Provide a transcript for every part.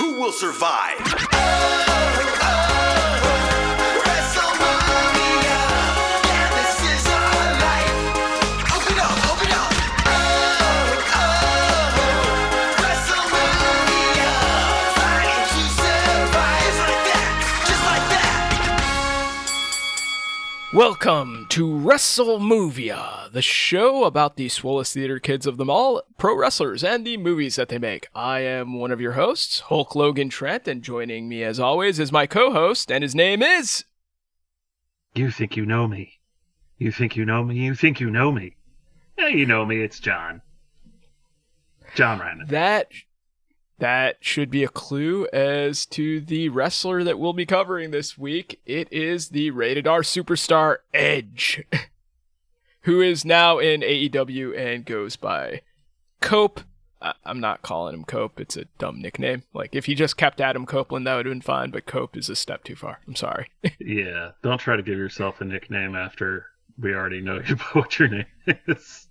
Who will survive? Wrestlemoviea. Yeah, this is our life. Open up, open up. Wrestlemoviea. Fighting to survive. Just like that. Just like that. Welcome to Wrestlemoviea, the show about the swolest theater kids of them all, pro wrestlers, and the movies that they make. I am one of your hosts, Hulk Logan Trent, and joining me as always is my co-host, and his name is... You think you know me. You think you know me. You think you know me. Yeah, you know me. It's John. John Reimann. That should be a clue as to the wrestler that we'll be covering this week. It is the rated R superstar Edge, who is now in AEW and goes by Cope. I'm not calling him Cope. It's a dumb nickname. Like, if he just kept Adam Copeland, that would have been fine, but Cope is a step too far. I'm sorry. Yeah, don't try to give yourself a nickname after we already know what your name is.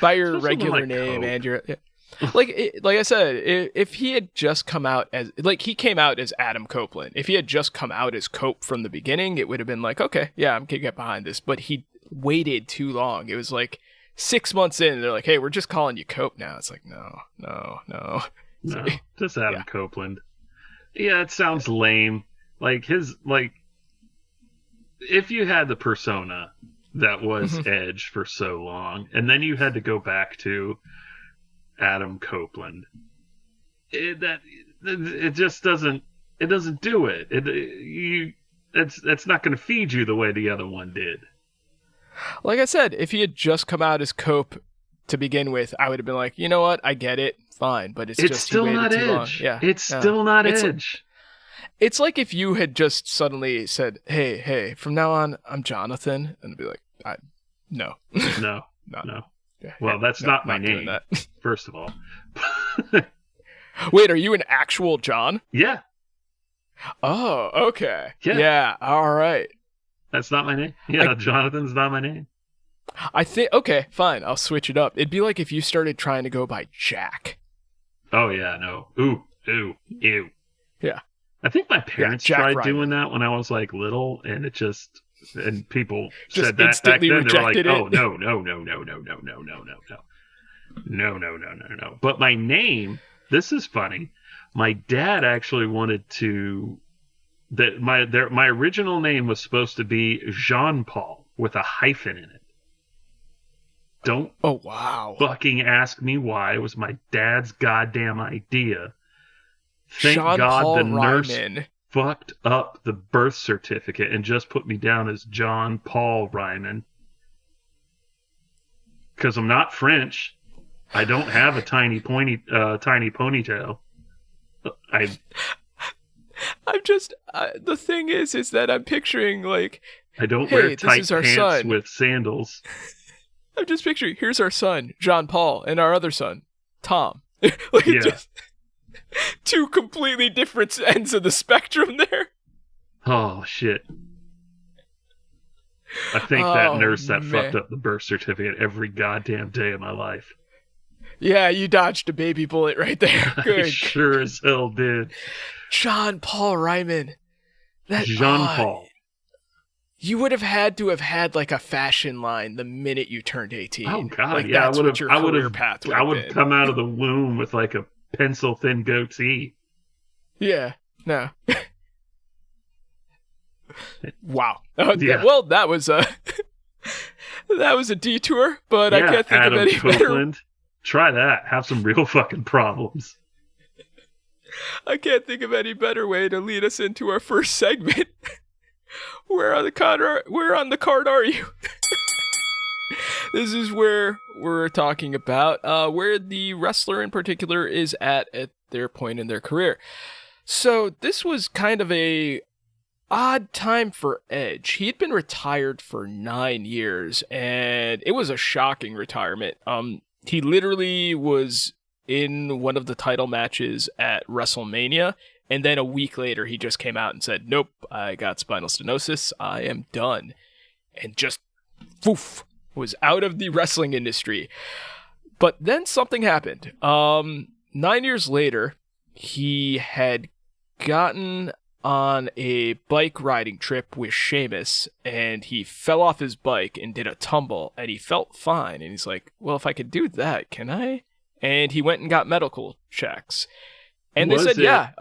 By your Especially regular like name Cope. and your... Yeah. Like I said, if he had just come out as... Like, he came out as Adam Copeland. If he had just come out as Cope from the beginning, it would have been like, okay, yeah, I'm going to get behind this. But he waited too long. It was like 6 months in, and they're like, hey, we're just calling you Cope now. It's like, no. No, So, just Adam yeah. Copeland. Yeah, it sounds lame. Like, if you had the persona that was Edge for so long, and then you had to go back to Adam Copeland, it just doesn't do it. It's not going to feed you the way the other one did. Like I said, if he had just come out as Cope to begin with, I would have been like, you know what, I get it, fine. But it's just still he waited not too Edge. long. Yeah, It's yeah. still not It's Edge. It's like if you had just suddenly said, hey, from now on, I'm Jonathan, and I'd be like, no. No. Yeah, Well, that's not my doing name. that. First of all. Wait, are you an actual John? Yeah, Oh, okay. Yeah. Yeah, all right. that's not my name. Yeah, Jonathan's not my name. I think, okay, fine, I'll switch it up. It'd be like if you started trying to go by Jack. Oh, yeah, no. Ooh. Yeah. I think my parents Jack tried Reimann. doing that when I was like little, and people Just said that back instantly then. They were like, rejected "Oh it." no." But my name, this is funny. My dad actually wanted to that my original name was supposed to be Jean Paul with a hyphen in it. Don't Oh, wow. fucking ask me why. It was my dad's goddamn idea. Thank God Jean-Paul the nurse Reimann. fucked up the birth certificate and just put me down as John Paul Reimann. Because I'm not French. I don't have a tiny ponytail. The thing is that I'm picturing, like, I don't Hey, wear this tight is our pants son. with sandals. I'm just picturing, here's our son, John Paul, and our other son, Tom. Like, Yeah. just two completely different ends of the spectrum there. Oh, shit. I think that Oh, nurse that man. fucked up the birth certificate every goddamn day of my life. Yeah, you dodged a baby bullet right there. I Good. sure as hell did. John Paul Reimann. Jean Paul. You would have had to have had like a fashion line the minute you turned 18. Oh god, like, yeah, that's what your I would career have path would I have would have been. come out of the womb with like a pencil thin goatee. Yeah, no. Wow. Yeah. Well, that was a detour, but I Yeah, can't think Adam of any better. Copeland. Try that. Have some real fucking problems. I can't think of any better way to lead us into our first segment. Where on the card are you? This is where we're talking about where the wrestler in particular is at their point in their career. So this was kind of a odd time for Edge. He had been retired for 9 years, and it was a shocking retirement. He literally was in one of the title matches at WrestleMania, and then a week later he just came out and said, nope, I got spinal stenosis, I am done. And just, poof, was out of the wrestling industry. But then something happened. 9 years later, he had gotten on a bike riding trip with Sheamus, and he fell off his bike and did a tumble, and he felt fine. And he's like, well, if I could do that, can I? And he went and got medical checks. And they said,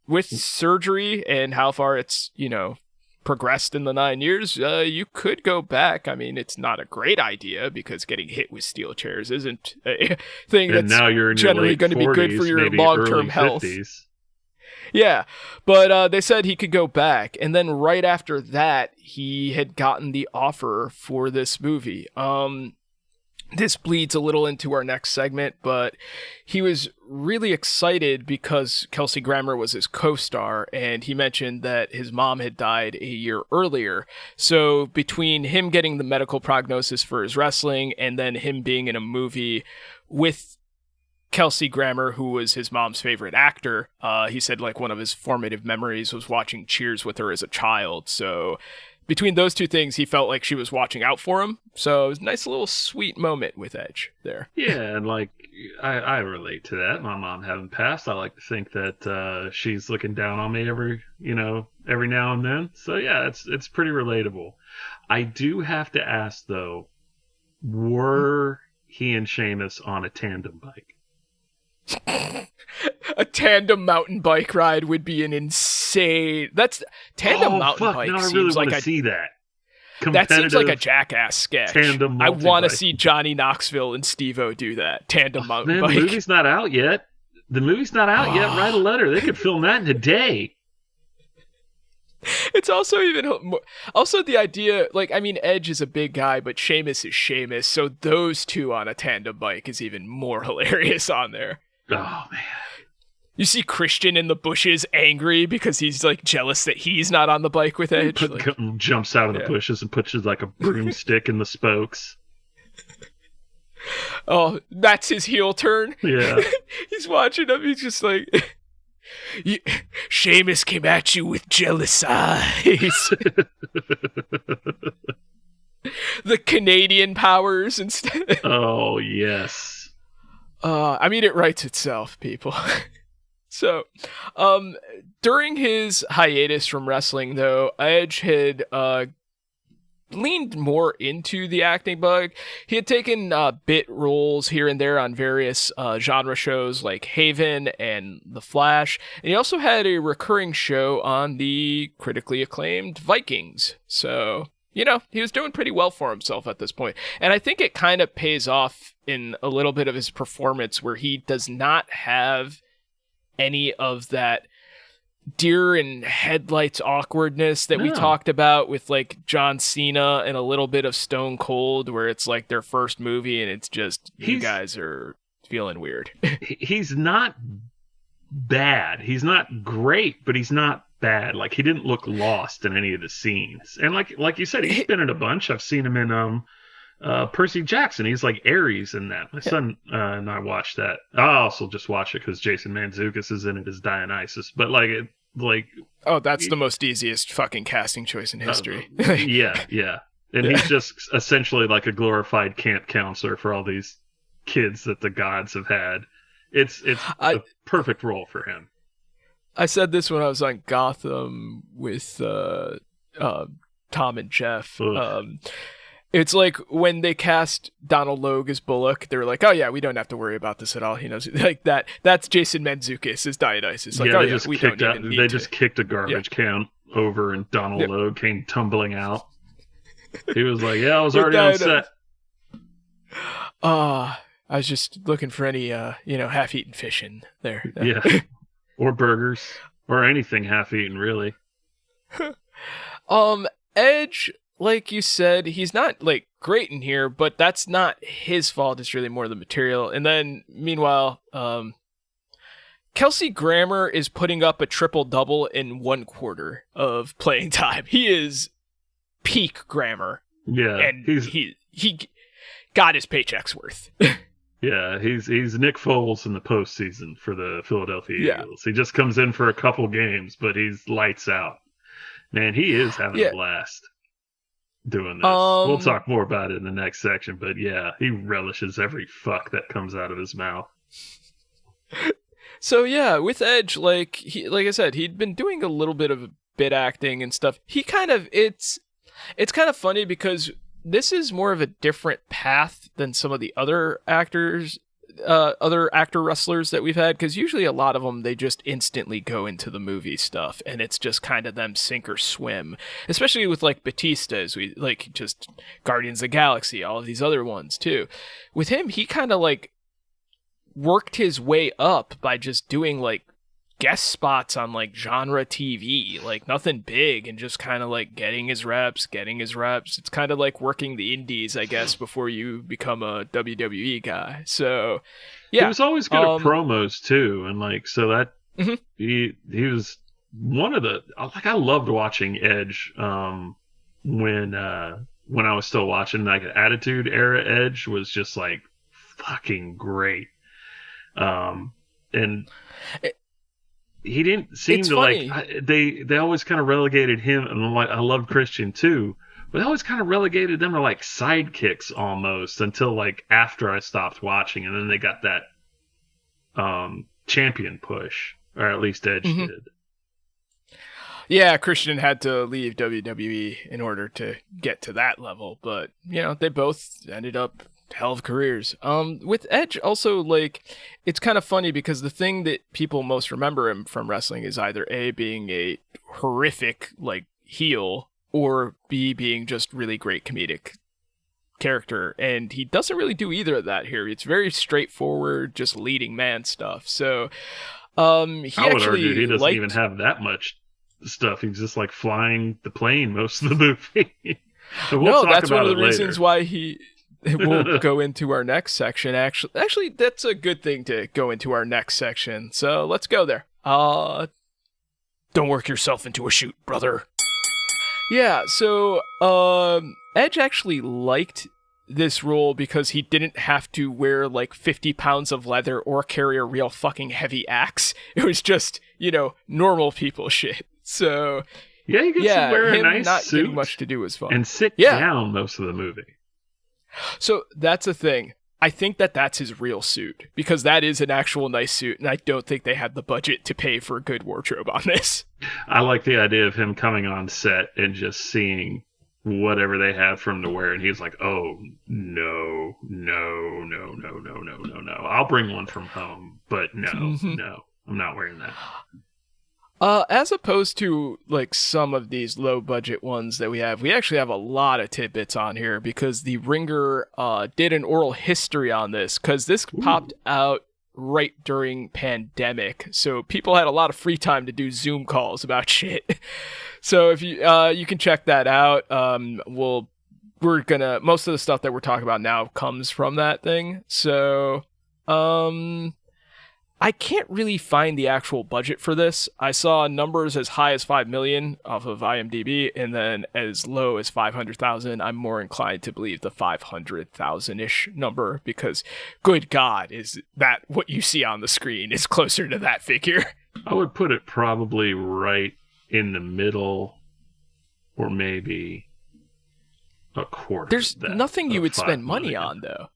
with surgery and how far it's, progressed in the 9 years, you could go back. I mean, it's not a great idea because getting hit with steel chairs isn't a thing And that's now you're in generally your late going to be good 40s, for your maybe long-term early health. 50s. Yeah, but they said he could go back. And then right after that, he had gotten the offer for this movie. This bleeds a little into our next segment, but he was really excited because Kelsey Grammer was his co-star, and he mentioned that his mom had died a year earlier. So between him getting the medical prognosis for his wrestling and then him being in a movie with Kelsey Grammer, who was his mom's favorite actor, he said like one of his formative memories was watching Cheers with her as a child. So between those two things, he felt like she was watching out for him. So it was a nice little sweet moment with Edge there. Yeah, and like I relate to that. My mom having passed, I like to think that she's looking down on me every now and then. So yeah, it's pretty relatable. I do have to ask though, were he and Sheamus on a tandem bike? A tandem mountain bike ride would be an insane. Tandem mountain bike. Now I seems really like want to see that. That seems like a Jackass sketch. Tandem I want to multi-bike. see Johnny Knoxville and Steve-O do that. Tandem mountain Man, bike. the movie's not out yet. Write a letter. They could film that in a day. It's also also the idea, Edge is a big guy, but Sheamus is Sheamus, so those two on a tandem bike is even more hilarious on there. Oh man. You see Christian in the bushes angry because he's like jealous that he's not on the bike with Edge. Jumps out of the bushes and puts like a broomstick in the spokes. Oh, that's his heel turn? Yeah. He's watching him, he's just like, Sheamus came at you with jealous eyes. The Canadian powers instead. Oh, yes. It writes itself, people. So, during his hiatus from wrestling, though, Edge had leaned more into the acting bug. He had taken bit roles here and there on various genre shows like Haven and The Flash, and he also had a recurring show on the critically acclaimed Vikings. So, he was doing pretty well for himself at this point. And I think it kind of pays off in a little bit of his performance where he does not have any of that deer in headlights awkwardness that we talked about with like John Cena and a little bit of Stone Cold, where it's like their first movie and it's just you guys are feeling weird. He's not bad. He's not great, but he's not bad. Like he didn't look lost in any of the scenes. And like you said, he's been in a bunch. I've seen him in Percy Jackson. He's like Ares in that. My son and I watched that. I also just watched it because Jason Mantzoukas is in it as Dionysus. But that's the most easiest fucking casting choice in history. Yeah. And he's just essentially like a glorified camp counselor for all these kids that the gods have had. It's a perfect role for him. I said this when I was on Gotham with Tom and Jeff. It's like when they cast Donald Logue as Bullock, they were like, oh yeah, we don't have to worry about this at all. He knows like that. That's Jason Mantzoukas as Dionysus. Like, they just kicked a garbage can over and Donald Logue came tumbling out. He was like, yeah, I was already on set. I was just looking for any, half-eaten fish in there. Yeah. Or burgers. Or anything half-eaten, really. Edge, like you said, he's not, like, great in here, but that's not his fault. It's really more the material. And then, meanwhile, Kelsey Grammer is putting up a triple-double in 1/4 of playing time. He is peak Grammer. Yeah. And he got his paycheck's worth. Yeah, he's Nick Foles in the postseason for the Philadelphia Eagles. He just comes in for a couple games, but he's lights out. Man, he is having a blast doing this. We'll talk more about it in the next section, but yeah, he relishes every fuck that comes out of his mouth. So yeah, with Edge, like I said, he'd been doing a little bit of bit acting and stuff. He kind of it's kind of funny because this is more of a different path than some of the other other actor wrestlers that we've had, because usually a lot of them, they just instantly go into the movie stuff and it's just kind of them sink or swim, especially with like Batista, as we like just Guardians of the Galaxy, all of these other ones too. With him, he kind of like worked his way up by just doing like guest spots on like genre TV, like nothing big, and just kind of like getting his reps. It's kind of like working the indies, I guess, before you become a WWE guy. So yeah, he was always good at promos too, and like so that he was one of the like I loved watching Edge when I was still watching, like Attitude Era Edge was just like fucking great. And he didn't seem to funny. like they always kind of relegated him, and like I loved Christian too, but they always kind of relegated them to like sidekicks almost until like after I stopped watching, and then they got that champion push, or at least Edge did. Yeah, Christian had to leave WWE in order to get to that level, but you know, they both ended up hell of careers. With Edge also, like, it's kind of funny because the thing that people most remember him from wrestling is either A, being a horrific like heel, or B, being just really great comedic character, and he doesn't really do either of that here. It's very straightforward, just leading man stuff. So I would argue he doesn't even have that much stuff. He's just like flying the plane most of the movie. No, that's one of the reasons why we'll go into our next section. Actually, that's a good thing to go into our next section. So let's go there. Don't work yourself into a shoot, brother. Yeah, so Edge actually liked this role because he didn't have to wear like 50 pounds of leather or carry a real fucking heavy axe. It was just, you know, normal people shit. So yeah, he gets to wear a nice not suit getting much to do was fun. and sit down most of the movie. So that's the thing. I think that's his real suit, because that is an actual nice suit, and I don't think they had the budget to pay for a good wardrobe on this. I like the idea of him coming on set and just seeing whatever they have for him to wear, and he's like, oh, no. I'll bring one from home, but no, I'm not wearing that. As opposed to like some of these low budget ones that we actually have a lot of tidbits on here, because the Ringer did an oral history on this, because this popped out right during pandemic, so people had a lot of free time to do Zoom calls about shit. So if you can check that out. We're gonna, most of the stuff that we're talking about now comes from that thing. So I can't really find the actual budget for this. I saw numbers as high as 5 million off of IMDb, and then as low as 500,000. I'm more inclined to believe the 500,000-ish number, because good God, is that what you see on the screen is closer to that figure. I would put it probably right in the middle, or maybe a quarter. There's nothing you would spend money on, though.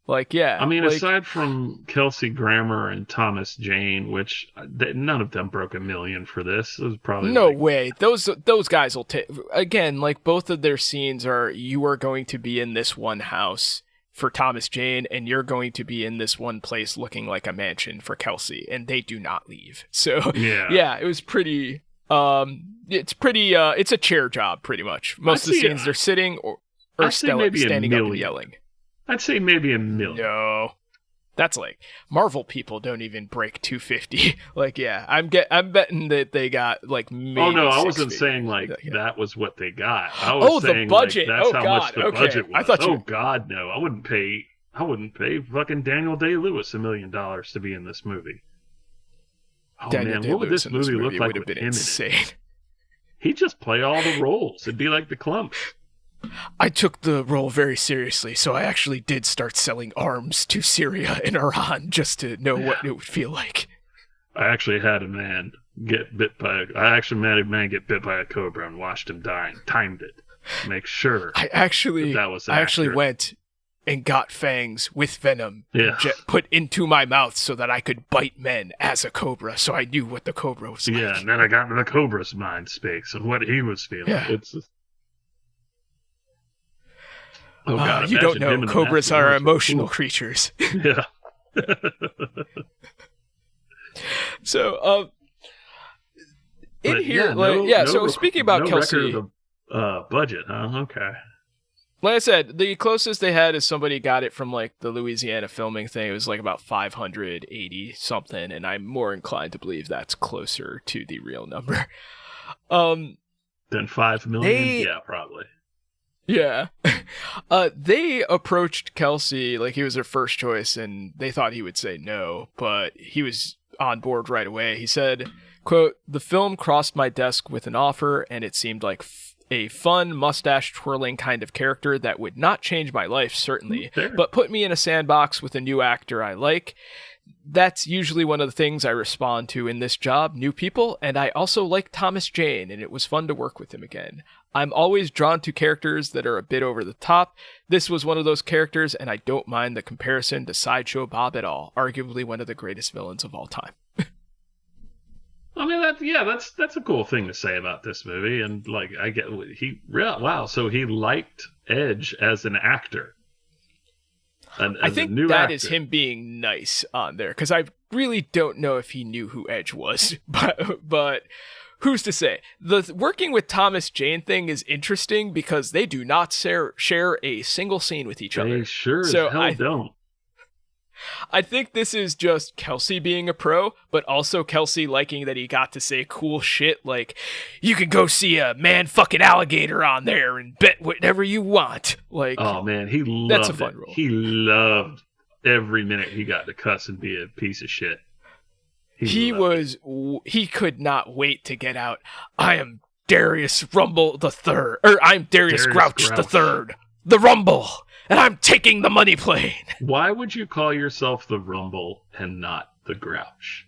Like, yeah. I mean, like, aside from Kelsey Grammer and Thomas Jane, which none of them broke $1 million for this. It was probably no way. Those guys will take, again, like, both of their scenes are, you are going to be in this one house for Thomas Jane, and you're going to be in this one place looking like a mansion for Kelsey, and they do not leave. So yeah, it was pretty. It's a chair job pretty much. Most of the scenes they're sitting or standing up and yelling. I'd say maybe $1 million. No, that's like Marvel people don't even break 250. Like, yeah, I'm betting that they got like maybe. Oh no, I wasn't saying like that was what they got. I was saying the budget. Like, that's how God. much the budget was. I thought oh God, no! I wouldn't pay fucking Daniel Day-Lewis $1 million to be in this movie. Oh Daniel man, Day-Lewis what would this movie look like would have with been him insane. in it? He'd just play all the roles. It'd be like the Clumps. I took the role very seriously, so I actually did start selling arms to Syria and Iran just to know what it would feel like. I actually had a man get bit by a cobra and watched him die and timed it to make sure I actually that was accurate. went and got fangs with venom Yeah. put into my mouth so that I could bite men as a cobra, so I knew what the cobra was like. Yeah, and then I got into the Cobra's mind space and what he was feeling. Yeah. It's just... Oh God! You don't imagine him know, in the cobras mask. are Ooh. emotional creatures. Yeah. So, in But here, no so speaking about no Kelsey, record of the budget, huh? Okay. like I said, the closest they had is somebody got it from like the Louisiana filming thing. It was like about 580 something, and I'm more inclined to believe that's closer to the real number. Then 5 million? They- Yeah, probably. Yeah. They approached Kelsey like he was their first choice, and they thought he would say no, but he was on board right away. He said, quote, "The film crossed my desk with an offer, and it seemed like a fun, mustache-twirling kind of character that would not change my life, certainly, Fair. but put me in a sandbox with a new actor I like. That's usually one of the things I respond to in this job, new people, and I also like Thomas Jane, and it was fun to work with him again. I'm always drawn to characters that are a bit over the top. This was one of those characters, and I don't mind the comparison to Sideshow Bob at all, arguably one of the greatest villains of all time." I mean, that's a cool thing to say about this movie, and like I get wow, so he liked Edge as an actor. I think that is him being nice on there, because I really don't know if he knew who Edge was, but who's to say? The working with Thomas Jane thing is interesting because they do not share a single scene with each other. They sure as So hell don't. I think this is just Kelsey being a pro, but also Kelsey liking that he got to say cool shit like, "You can go see a man fucking alligator on there and bet whatever you want." Like, Oh man, he loved that's a fun it. role. He loved every minute he got to cuss and be a piece of shit. He could not wait to get out, "I am Darius Rumble the Third," or "I'm Darius Grouch the Third, the Rumble, and I'm taking the money plane." Why would you call yourself the Rumble and not the Grouch?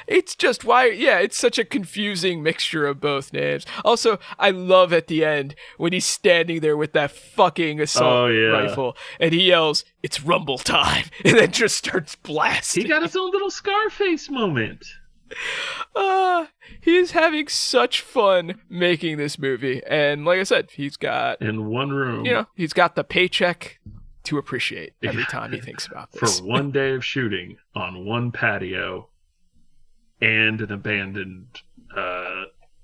It's just it's such a confusing mixture of both names. Also, I love at the end when he's standing there with that fucking assault rifle and he yells, "It's Rumble time," and then just starts blasting. He got his own little Scarface moment. He's having such fun making this movie. And like I said, he's got, In one room. he's got the paycheck to appreciate every time he thinks about this. For one day of shooting on one patio and an abandoned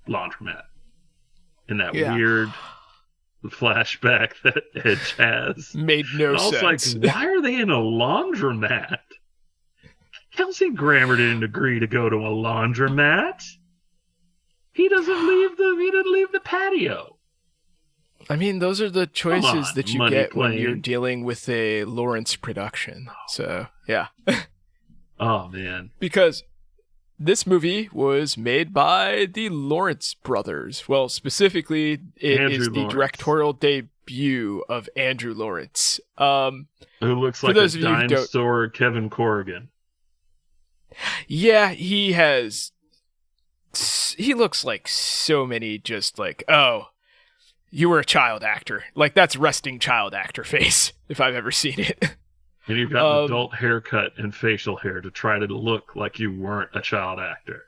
laundromat. In that weird flashback that Edge has. Made no And I was sense. like, why are they in a laundromat? Kelsey Grammer didn't agree to go to a laundromat. He doesn't leave the patio. I mean, those are the choices that you Money get when Plane. you're dealing with a Lawrence production. So, yeah. Oh man. Because this movie was made by the Lawrence brothers. Well, specifically, it Andrew is the Lawrence. directorial debut of Andrew Lawrence. Who looks like those a of you who dime don't- store Kevin Corrigan. Yeah, he looks like so many just like, "Oh, you were a child actor." Like, that's resting child actor face, if I've ever seen it. And you've got an adult haircut and facial hair to try to look like you weren't a child actor.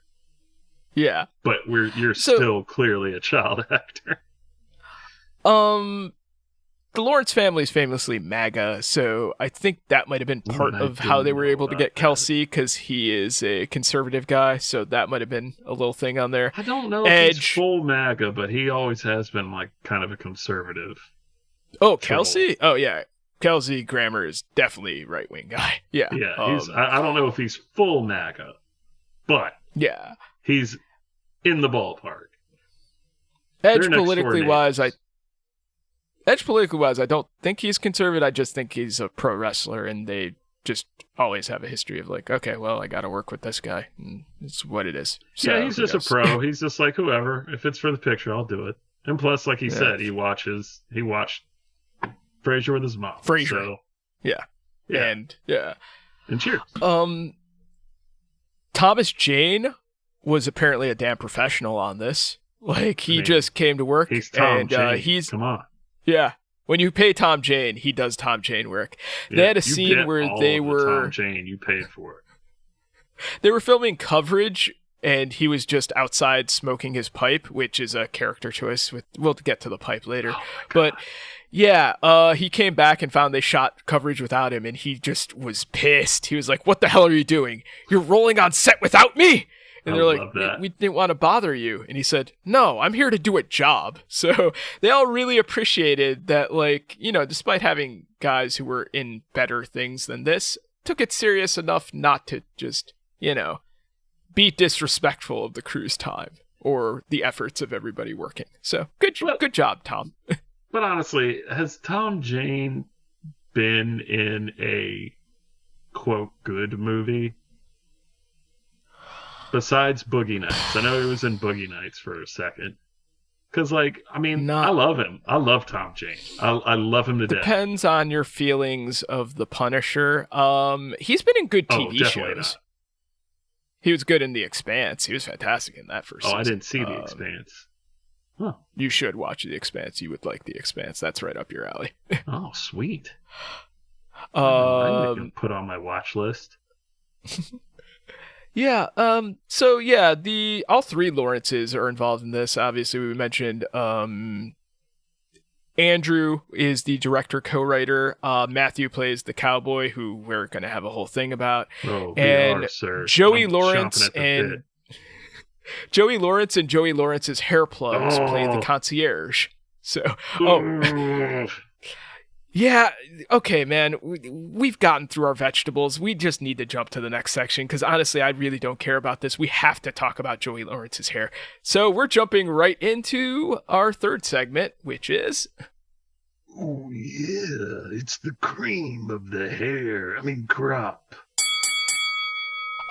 Yeah. But you're So- still clearly a child actor. The Lawrence family is famously MAGA, so I think that might have been part I of how they didn't were know able to about get that. Kelsey, because he is a conservative guy, so that might have been a little thing on there. I don't know if Edge. he's full MAGA, but he always has been like kind of a conservative. Oh, Kelsey? Oh, yeah. Kelsey Grammer is definitely right-wing guy. Yeah. Yeah, I don't know if he's full MAGA, but yeah. he's in the ballpark. Edge They're next door politically wise, I don't think he's conservative. I just think he's a pro wrestler, and they just always have a history of like, okay, well, I got to work with this guy, and it's what it is. So, Yeah, he's just a pro. He's just like, whoever. If it's for the picture, I'll do it. And plus, like he said, he watched Frasier with his mom. Frasier. So, Yeah. yeah. And yeah. And cheers. Thomas Jane was apparently a damn professional on this. Like, he I mean, just came to work, He's Tom and Jane. he's Come on. yeah. When you pay Tom Jane, he does Tom Jane work. They Yeah, had a you scene get where all they of the were Tom Jane you paid for. they were filming coverage, and he was just outside smoking his pipe, which is a character choice. We'll get to the pipe later, but yeah, he came back and found they shot coverage without him, and he just was pissed. He was like, "What the hell are you doing? You're rolling on set without me?" And they're like, love that. we didn't want to bother you. And he said, "No, I'm here to do a job." So they all really appreciated that, like, you know, despite having guys who were in better things than this, took it serious enough not to just, you know, be disrespectful of the crew's time or the efforts of everybody working. So good job, Tom. But honestly, has Tom Jane been in a quote good movie? Besides Boogie Nights. I know he was in Boogie Nights for a second. Because, like, I mean, I love him. I love Tom Jane. I love him to death. Depends on your feelings of The Punisher. He's been in good TV definitely shows. not. He was good in The Expanse. He was fantastic in that first season. I didn't see The Expanse. Huh. You should watch The Expanse. You would like The Expanse. That's right up your alley. Oh, sweet. I can put on my watch list. Yeah, so yeah, all three Lawrences are involved in this. Obviously, we mentioned Andrew is the director co-writer. Matthew plays the cowboy, who we're going to have a whole thing about. Oh, and we are, sir. Joey I'm Lawrence chomping at the and bit. Joey Lawrence's hair plugs play the concierge. So, yeah, okay, man. We've gotten through our vegetables. We just need to jump to the next section because honestly, I really don't care about this. We have to talk about Joey Lawrence's hair. So we're jumping right into our third segment, which is... Oh, yeah. It's the cream of the hair. I mean, crop.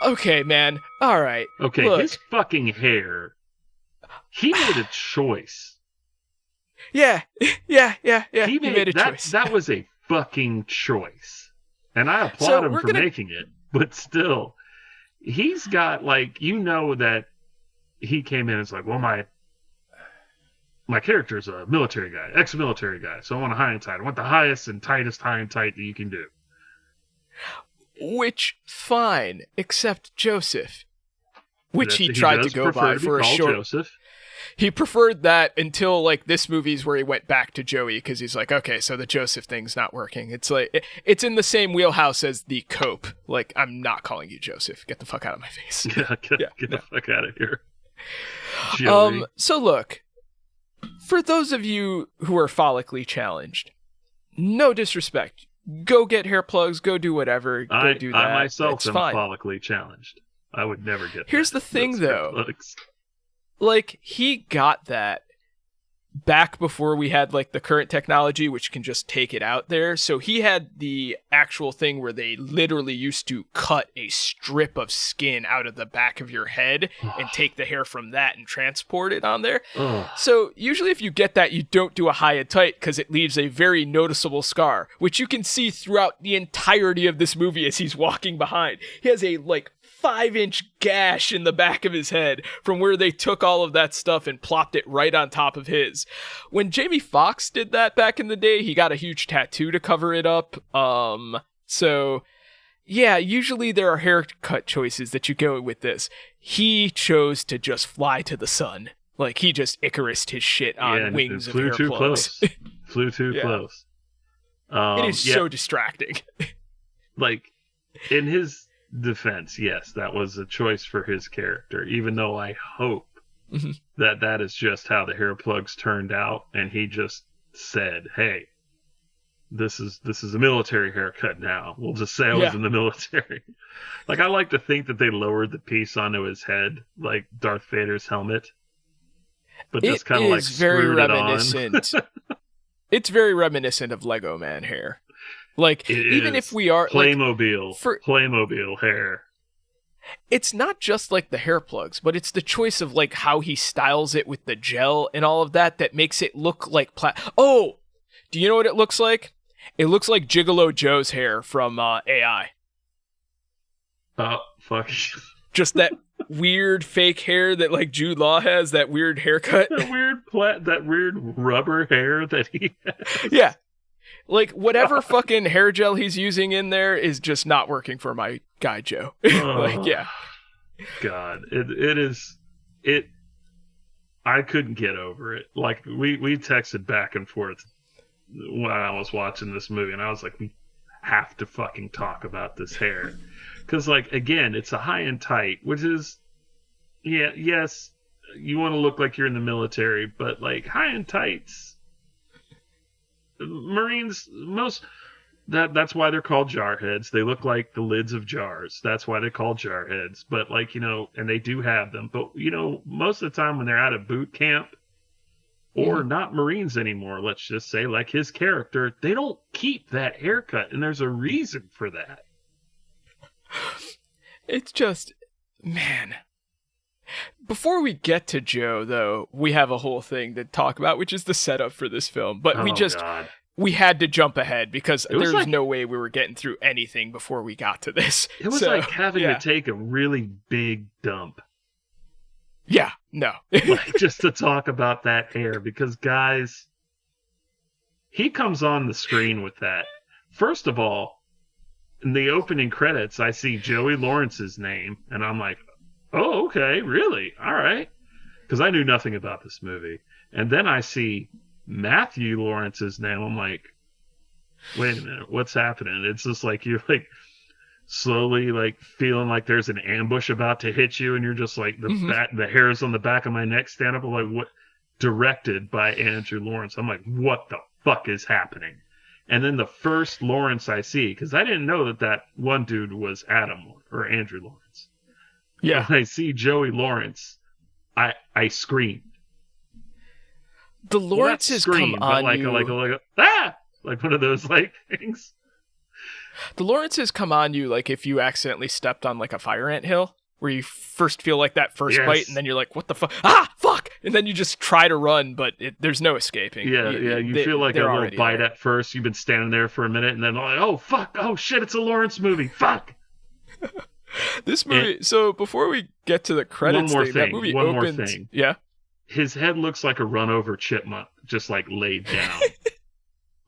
Okay, man. All right. Okay, look. his fucking hair. He made a choice. Yeah. He made a choice. That was a fucking choice. And I applaud So him we're for gonna- making it. But still, he's got, like, you know that he came in and was like, well, my character's a military guy, ex-military guy, so I want a high and tight. I want the highest and tightest high and tight that you can do. Which, fine, except Joseph. Which he He tried to does go prefer by to be for a called short... Joseph. He preferred that until, like, this movie's where he went back to Joey, because he's like, okay, so the Joseph thing's not working. It's like, it's in the same wheelhouse as the Cope. Like, I'm not calling you Joseph. Get the fuck out of my face. Get the fuck out of here. Joey. So look, for those of you who are follically challenged, no disrespect. Go get hair plugs, go do whatever, go do that. I myself it's am fine. follically challenged. I would never get Here's the thing, those though. hairplugs. Like, he got that back before we had, like, the current technology, which can just take it out there. So he had the actual thing where they literally used to cut a strip of skin out of the back of your head and take the hair from that and transport it on there. Ugh. So usually if you get that, you don't do a high and tight because it leaves a very noticeable scar, which you can see throughout the entirety of this movie as he's walking behind. He has a, like, 5-inch gash in the back of his head from where they took all of that stuff and plopped it right on top of his. When Jamie Foxx did that back in the day, he got a huge tattoo to cover it up. So yeah, usually there are haircut choices that you go with this. He chose to just fly to the sun. Like, he just Icarus'd his shit on wings of hair too plugs. close. Flew too close. It is so distracting. Like, in his defense, yes, that was a choice for his character, even though I hope that is just how the hair plugs turned out, and he just said, hey, this is a military haircut now. We'll just say I was in the military. Like, I like to think that they lowered the piece onto his head, like Darth Vader's helmet, but just kind of like screwed it on. It's very reminiscent of Lego Man hair. Like, even if we are Playmobil, like, Playmobil hair. It's not just like the hair plugs, but it's the choice of like how he styles it with the gel and all of that makes it look like Oh, do you know what it looks like? It looks like Gigolo Joe's hair from AI. Oh, fuck. Just that weird fake hair that like Jude Law has, that weird haircut. That weird rubber hair that he has. Yeah. Like, whatever fucking hair gel he's using in there is just not working for my guy Joe. Like, yeah. God, I couldn't get over it. Like, we texted back and forth when I was watching this movie, and I was like, we have to fucking talk about this hair. Because, like, again, it's a high and tight, which is, yes, you want to look like you're in the military, but, like, high and tights, Marines, that's why they're called jar heads. They look like the lids of jars. That's why they're called jar heads. But, like, and they do have them. But, most of the time when they're out of boot camp or not Marines anymore, let's just say, like his character, they don't keep that haircut. And there's a reason for that. It's just, man. Before we get to Joe, though, we have a whole thing to talk about, which is the setup for this film. But we had to jump ahead because there's like, no way we were getting through anything before we got to this. It was like having to take a really big dump. Yeah, no. Like, just to talk about that hair, because, guys, he comes on the screen with that. First of all, in the opening credits, I see Joey Lawrence's name, and I'm like, oh, okay, really? All right. Because I knew nothing about this movie. And then I see Matthew Lawrence's name. I'm like, wait a minute, what's happening? It's just like you're like slowly like feeling like there's an ambush about to hit you, and you're just like the hairs on the back of my neck stand up. I'm like, what? Directed by Andrew Lawrence. I'm like, what the fuck is happening? And then the first Lawrence I see, because I didn't know that one dude was Adam or Andrew Lawrence. Yeah. When I see Joey Lawrence, I scream. The Lawrences come on you. Like one of those like things. The Lawrences come on you like if you accidentally stepped on like a fire ant hill, where you first feel like that first bite, and then you're like, what the fuck? Ah, fuck! And then you just try to run, but there's no escaping. Yeah, you feel like a little bite at first. You've been standing there for a minute, and then like, oh, fuck! Oh, shit, it's a Lawrence movie. Fuck! This movie, so before we get to the credits that movie opens... Yeah? His head looks like a run-over chipmunk, just like laid down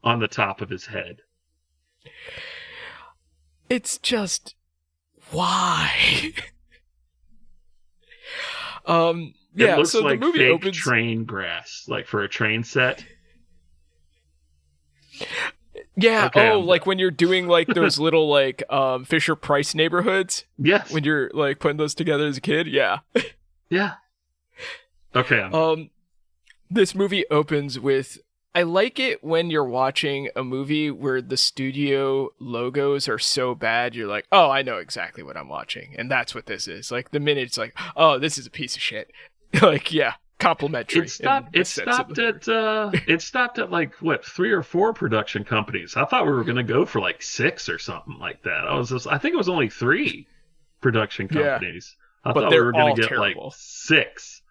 on the top of his head. It's just... Why? It looks so like the movie fake opens... train grass, like for a train set. Yeah, okay, like when you're doing like those little like Fisher Price neighborhoods? Yes. When you're like putting those together as a kid? Yeah. Yeah. Okay. This movie opens with, I like it when you're watching a movie where the studio logos are so bad, you're like, oh, I know exactly what I'm watching. And that's what this is. Like the minute it's like, oh, this is a piece of shit. Like, yeah. Complimentary. It stopped at like what 3 or 4 production companies. I thought we were gonna go for like 6 or something like that. I think it was only 3 production companies. I thought we were gonna get terrible. Like 6.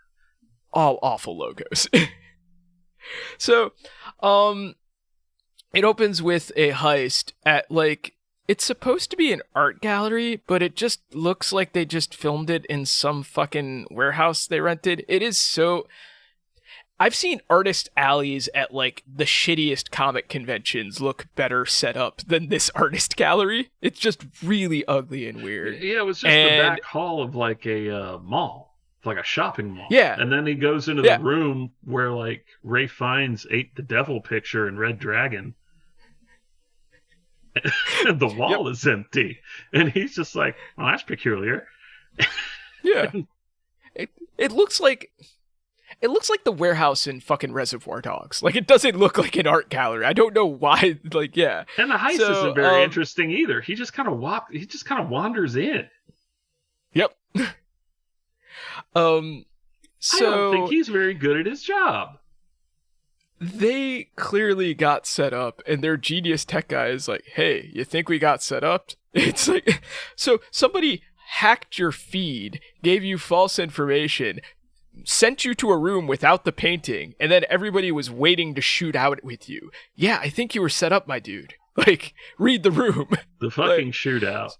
All awful logos. So, it opens with a heist at like, it's supposed to be an art gallery, but it just looks like they just filmed it in some fucking warehouse they rented. It is so... I've seen artist alleys at like the shittiest comic conventions look better set up than this artist gallery. It's just really ugly and weird. Yeah, it was just the back hall of like a mall. Like a shopping mall. Yeah. And then he goes into the room where like Ray Fiennes ate the devil picture in Red Dragon. And the wall is empty. And he's just like, well, that's peculiar. Yeah. It looks like the warehouse in fucking Reservoir Dogs. Like, it doesn't look like an art gallery. I don't know why. Like, yeah. And the heist isn't very interesting either. He just kind of wanders in. Yep. So I don't think he's very good at his job. They clearly got set up, and their genius tech guy is like, hey, you think we got set up? It's like, so somebody hacked your feed, gave you false information, sent you to a room without the painting, and then everybody was waiting to shoot out with you. Yeah, I think you were set up, my dude. Like, read the room. The fucking shootout.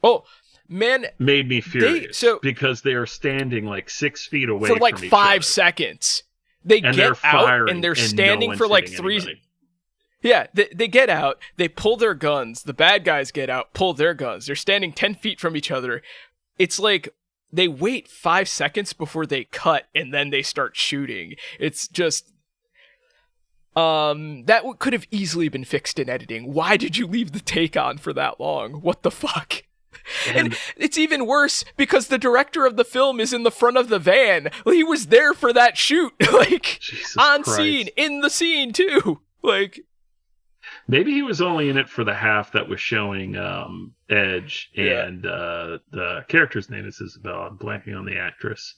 Oh, man. Made me furious. Because they are standing like 6 feet away for like from each 5 other. seconds. They get out and they're standing for like 3. Yeah, they get out, they pull their guns, the bad guys get out, pull their guns. They're standing 10 feet from each other. It's like they wait 5 seconds before they cut, and then they start shooting. It's just... that could have easily been fixed in editing. Why did you leave the take on for that long? What the fuck? And it's even worse because the director of the film is in the front of the van. He was there for that shoot, like Jesus on Christ. scene, in the scene too. Like Maybe he was only in it for the half that was showing Edge, and the character's name is Isabel. I'm blanking on the actress.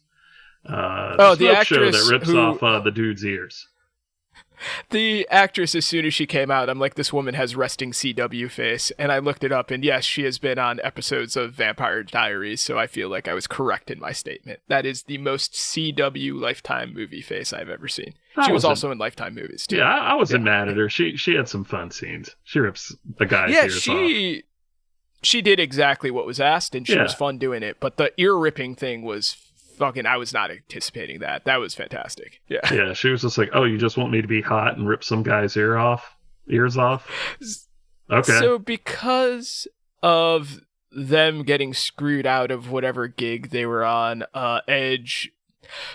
The the actress show actress that rips who- off the dude's ears. the actress, as soon as she came out, I'm like, this woman has resting CW face, and I looked it up, and yes, she has been on episodes of Vampire Diaries, so I feel like I was correct in my statement. That is the most CW Lifetime movie face I've ever seen. She was also in Lifetime movies too. Yeah, I wasn't mad at her. She had some fun scenes. She rips the guy's ears off. She did exactly what was asked, and she Yeah. was fun doing it. But the ear ripping thing was fucking. I was not anticipating that. That was fantastic. Yeah. Yeah, she was just like, "Oh, you just want me to be hot and rip some guy's ears off?" Okay. So because of them getting screwed out of whatever gig they were on, Edge,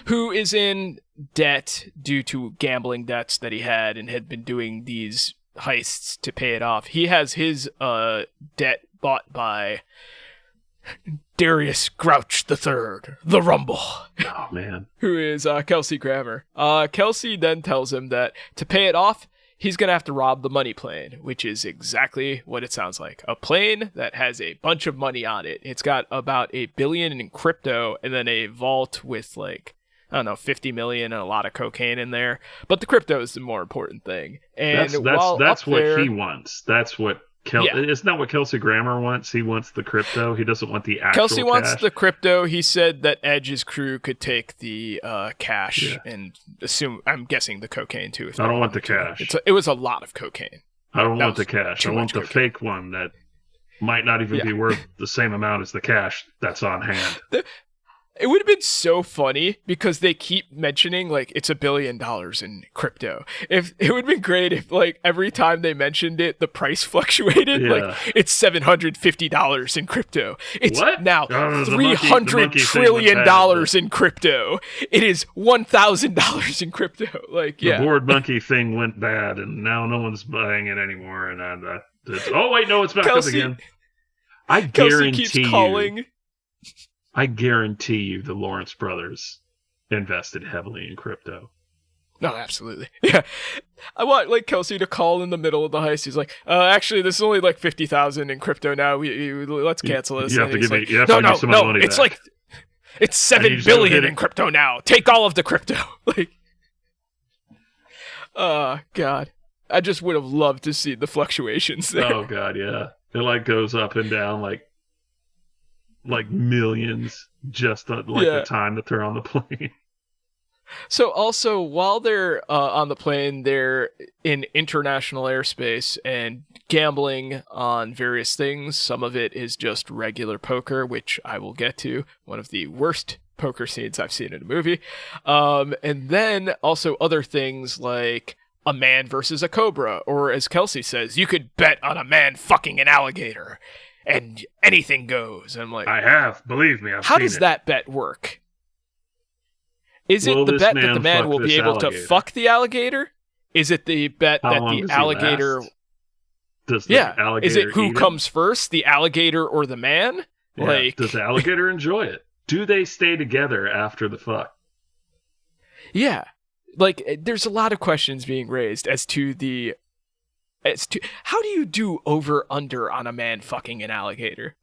who is in debt due to gambling debts that he had and had been doing these heists to pay it off, he has his debt bought by Darius Grouch III, the Rumble, Oh man. who is Kelsey Grammer. Kelsey then tells him that to pay it off, he's going to have to rob the money plane, which is exactly what it sounds like. A plane that has a bunch of money on it. It's got about $1 billion in crypto and then a vault with like, I don't know, 50 million and a lot of cocaine in there. But the crypto is the more important thing. And That's what there, he wants. That's what Isn't that what Kelsey Grammer wants? He wants the crypto. He doesn't want the actual Kelsey wants cash. the crypto. He said that Edge's crew could take the cash and I'm guessing the cocaine too. I don't want the cash. It was a lot of cocaine. I don't That want the was cash. I too want much the cocaine. fake one that might not even be worth the same amount as the cash that's on hand. It would have been so funny because they keep mentioning like it's $1 billion in crypto. If it would have been great if like every time they mentioned it, the price fluctuated. Yeah. Like it's $750 in crypto. It's What? now Oh, the $300 monkey thing trillion went bad, dollars in crypto. It is $1,000 in crypto. Like The yeah, board monkey thing went bad, and now no one's buying it anymore. And oh wait, no, it's back up again. I Kelsey guarantee keeps calling. I guarantee you, the Lawrence brothers invested heavily in crypto. No, absolutely. Yeah. I want like Kelsey to call in the middle of the heist. He's like, actually, this is only like 50,000 in crypto now. Let's cancel this. You have And to he's give me. like, You have to give me some of the money it's back. like it's I need $7 you to billion hit in it. crypto now. Take all of the crypto. Like, God, I just would have loved to see the fluctuations there. Oh god, yeah. It like goes up and down like millions just on the time that they're on the plane. So also, while they're on the plane, they're in international airspace and gambling on various things. Some of it is just regular poker, which I will get to. One of the worst poker scenes I've seen in a movie. And then also other things like a man versus a cobra, or as Kelsey says, you could bet on a man fucking an alligator and anything goes. I'm like, I have, believe me, I've how seen does it. that bet work? Is it Will the this bet that man the man fuck will be this able to alligator? fuck the alligator? Is it the bet How that long the does he alligator... last? Does the alligator Is it who eat comes first, the alligator or the man? Yeah. Like, Does the alligator enjoy it? Do they stay together after the fuck? yeah. Like, there's a lot of questions being raised as to how do you do over under on a man fucking an alligator?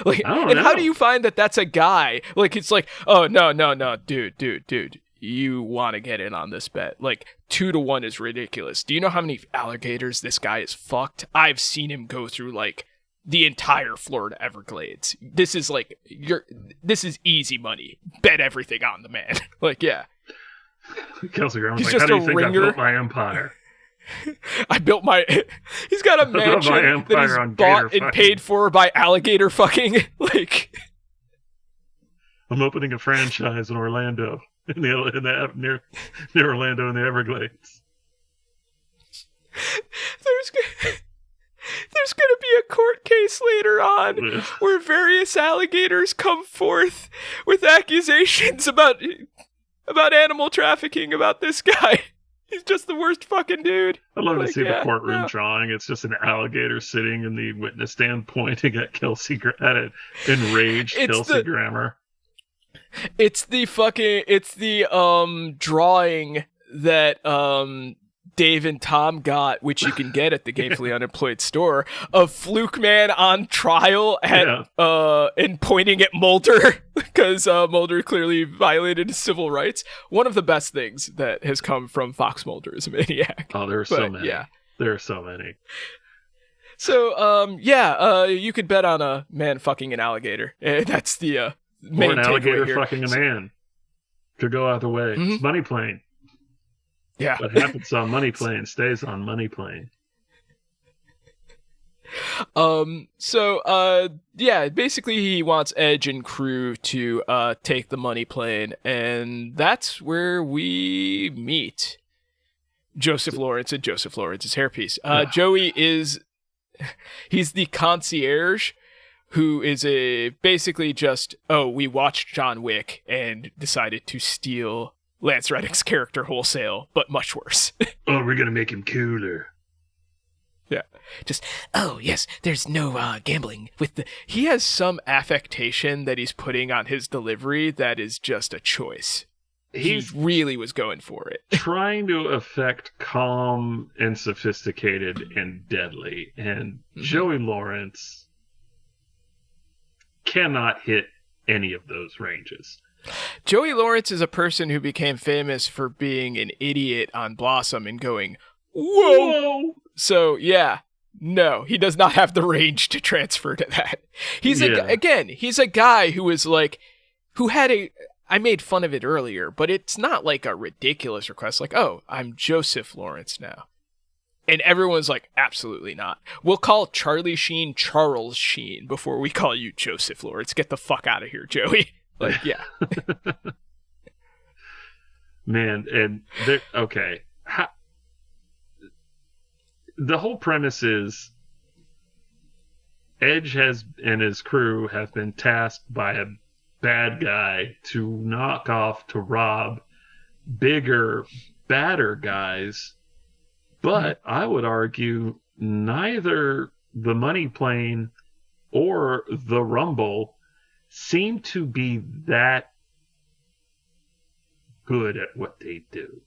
Like, I don't and how know. do you find that that's a guy? Like, it's like, oh no, dude, you want to get in on this bet? Like 2-1 is ridiculous. Do you know how many alligators this guy has fucked? I've seen him go through like the entire Florida Everglades. This is like this is easy money. Bet everything on the man. Like, yeah. Kelsey Grammer's He's like, how just do a you think ringer. I built my empire? I built my. He's got a built my mansion that empire he's on bought gator and fucking. paid for by alligator fucking. Like, I'm opening a franchise in Orlando, near Orlando in the Everglades. there's gonna be a court case later on where various alligators come forth with accusations about animal trafficking about this guy. He's just the worst fucking dude. I'd love to see the courtroom drawing. It's just an alligator sitting in the witness stand pointing at an enraged Kelsey Grammer. It's the drawing that Dave and Tom got, which you can get at the Gainfully Unemployed store, of Fluke Man on trial and pointing at Mulder because Mulder clearly violated his civil rights. One of the best things that has come from Fox Mulder is a Maniac. Oh, there are so many. Yeah. There are so many. So, you could bet on a man fucking an alligator. That's the main takeaway here. Or an alligator fucking a man. Could go either way. Mm-hmm. It's Money Plane. Yeah. What happens on Money Plane stays on Money Plane. Basically he wants Edge and crew to take the Money Plane, and that's where we meet Joseph Lawrence and Joseph Lawrence's hairpiece. Joey he's the concierge who is basically just, we watched John Wick and decided to steal Lance Reddick's character wholesale, but much worse. Oh, we're gonna make him cooler. Yeah. Just, yes, there's no gambling with the... He has some affectation that he's putting on his delivery that is just a choice. He really was going for it. Trying to affect calm and sophisticated and deadly. And Joey Lawrence cannot hit any of those ranges. Joey Lawrence is a person who became famous for being an idiot on Blossom and going, whoa! So, yeah, no, he does not have the range to transfer to that. He's a guy who is like, I made fun of it earlier, but it's not like a ridiculous request, like, I'm Joseph Lawrence now. And everyone's like, absolutely not. We'll call Charlie Sheen Charles Sheen before we call you Joseph Lawrence. Get the fuck out of here, Joey. Like, yeah. Man, and okay. The whole premise is Edge and his crew have been tasked by a bad guy to rob bigger, badder guys. But I would argue neither the Money Plane or the Rumble seem to be that good at what they do.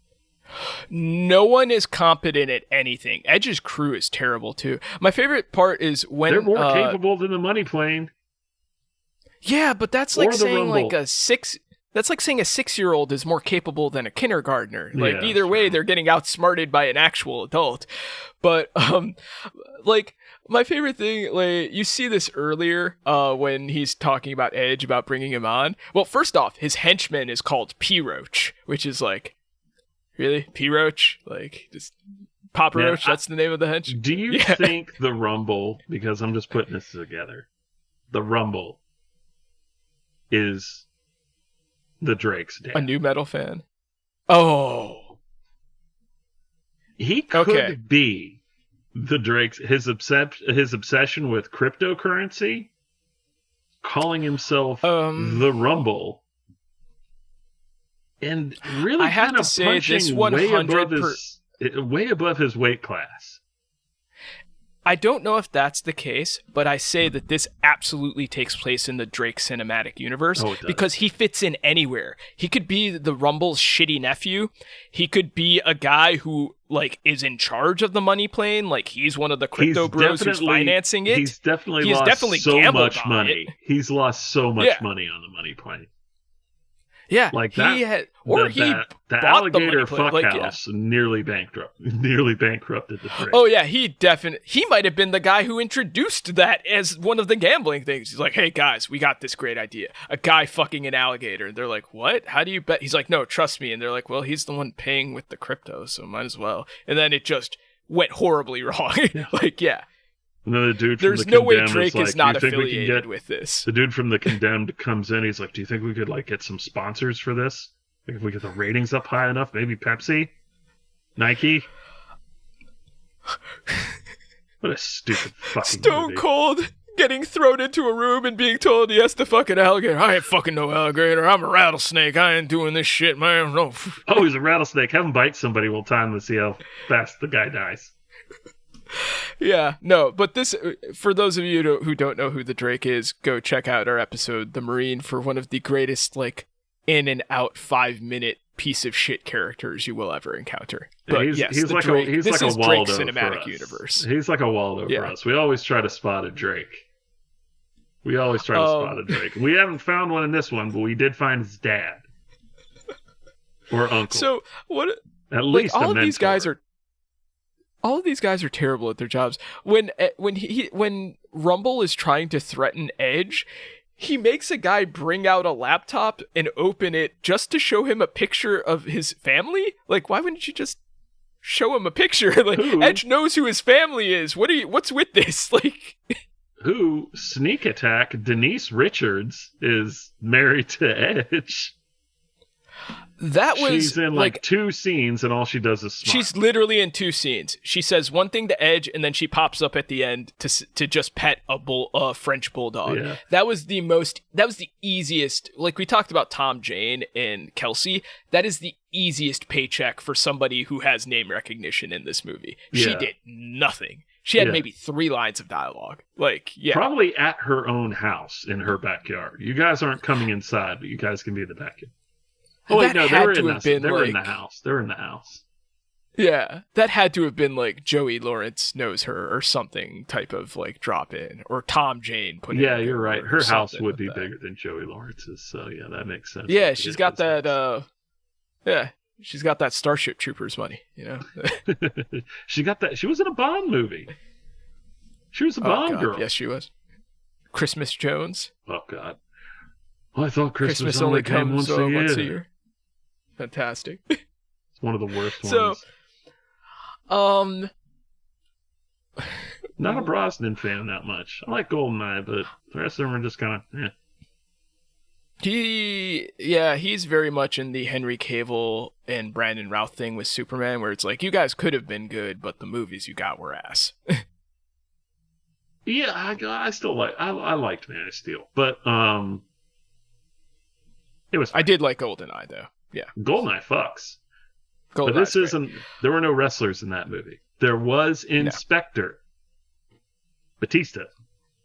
No one is competent at anything. Edge's crew is terrible too. My favorite part is when they're more capable than the Money Plane. Yeah, but that's like saying That's like saying a 6-year-old is more capable than a kindergartner. Like, either way, they're getting outsmarted by an actual adult. But, my favorite thing, you see this earlier when he's talking about Edge, about bringing him on. Well, first off, his henchman is called P-Roach, which is like, really? P-Roach? Like, just Papa Roach? That's the name of the hench? Do you think the Rumble, because I'm just putting this together, the Rumble is the Drake's dad? A new metal fan? Oh. He could be the Drake's, his obsession with cryptocurrency, calling himself the Rumble, and really kind of punching way above his weight class. I don't know if that's the case, but I say that this absolutely takes place in the Drake cinematic universe because he fits in anywhere. He could be the Rumble's shitty nephew. He could be a guy who is in charge of the Money Plane. Like, he's one of the crypto bros who's financing it. He's definitely lost so much money. He's lost so much money on the Money Plane. Yeah, like that. The alligator fuckhouse nearly bankrupted the Drake. Oh yeah, he might have been the guy who introduced that as one of the gambling things. He's like, "Hey guys, we got this great idea: a guy fucking an alligator." And they're like, "What? How do you bet?" He's like, "No, trust me." And they're like, "Well, he's the one paying with the crypto, so might as well." And then it just went horribly wrong. And then the dude from There's no way Drake is not affiliated with this. The dude from The Condemned comes in. He's like, "Do you think we could get some sponsors for this? Like, if we get the ratings up high enough, maybe Pepsi, Nike." What a stupid fucking Stone movie. Cold getting thrown into a room and being told he has to fuck an alligator. I ain't fucking no alligator. I'm a rattlesnake. I ain't doing this shit, man. No. Oh, he's a rattlesnake. Have him bite somebody. We'll time to see how fast the guy dies. Yeah, no, but this, for those of you who don't know who the Drake is, go check out our episode, The Marine, for one of the greatest, like, in and out 5-minute piece of shit characters you will ever encounter. But he's yes, like Drake, he's this like is a Waldo Drake's cinematic for us. universe. He's like a Waldo for us. We always try to spot a Drake. We always try to spot a Drake. We haven't found one in this one, but we did find his dad or uncle. So what? At least all a of these mentor. guys are. All of these guys are terrible at their jobs. When Rumble is trying to threaten Edge, he makes a guy bring out a laptop and open it just to show him a picture of his family. Like, why wouldn't you just show him a picture? Like, Who? Edge knows who his family is. What's with this? Like, Who, sneak attack, Denise Richards is married to Edge. that was She's in like 2 scenes and all she does is smile. she's literally in 2 scenes. She says one thing to Edge, and then she pops up at the end to just pet a French bulldog. Yeah. That was the easiest. Like, we talked about Tom Jane and Kelsey. That is the easiest paycheck for somebody who has name recognition in this movie. She Yeah. did nothing. She had Yeah. maybe 3 lines of dialogue. Like, yeah. Probably at her own house in her backyard. You guys aren't coming inside, but you guys can be in the backyard. Oh wait, That no, had they to were have been, in the like- house. They were in the house. Yeah, that had to have been like Joey Lawrence knows her or something type of like drop in, or Tom Jane put it Yeah, in you're there right. or Her house something would like be that. bigger than Joey Lawrence's, so yeah, that makes sense. Yeah, she's got that. Yeah, she's got that Starship Troopers money. You know. She got that. She was in a Bond movie. She was a Bond girl. Yes, she was. Christmas Jones. Oh God. Oh, I thought Christmas only came comes once a year. Fantastic. It's one of the worst So, ones. Not a Brosnan fan that much. I like Goldeneye, but the rest of them are just kind of. he's very much in the Henry Cavill and Brandon Routh thing with Superman, where it's like, you guys could have been good, but the movies you got were ass. Yeah, I still like. I liked Man of Steel, but it was. I did like Goldeneye though. Yeah, Goldeneye fucks. But Goldeneye's this great. isn't. There were no wrestlers in that movie. There was Inspector Batista,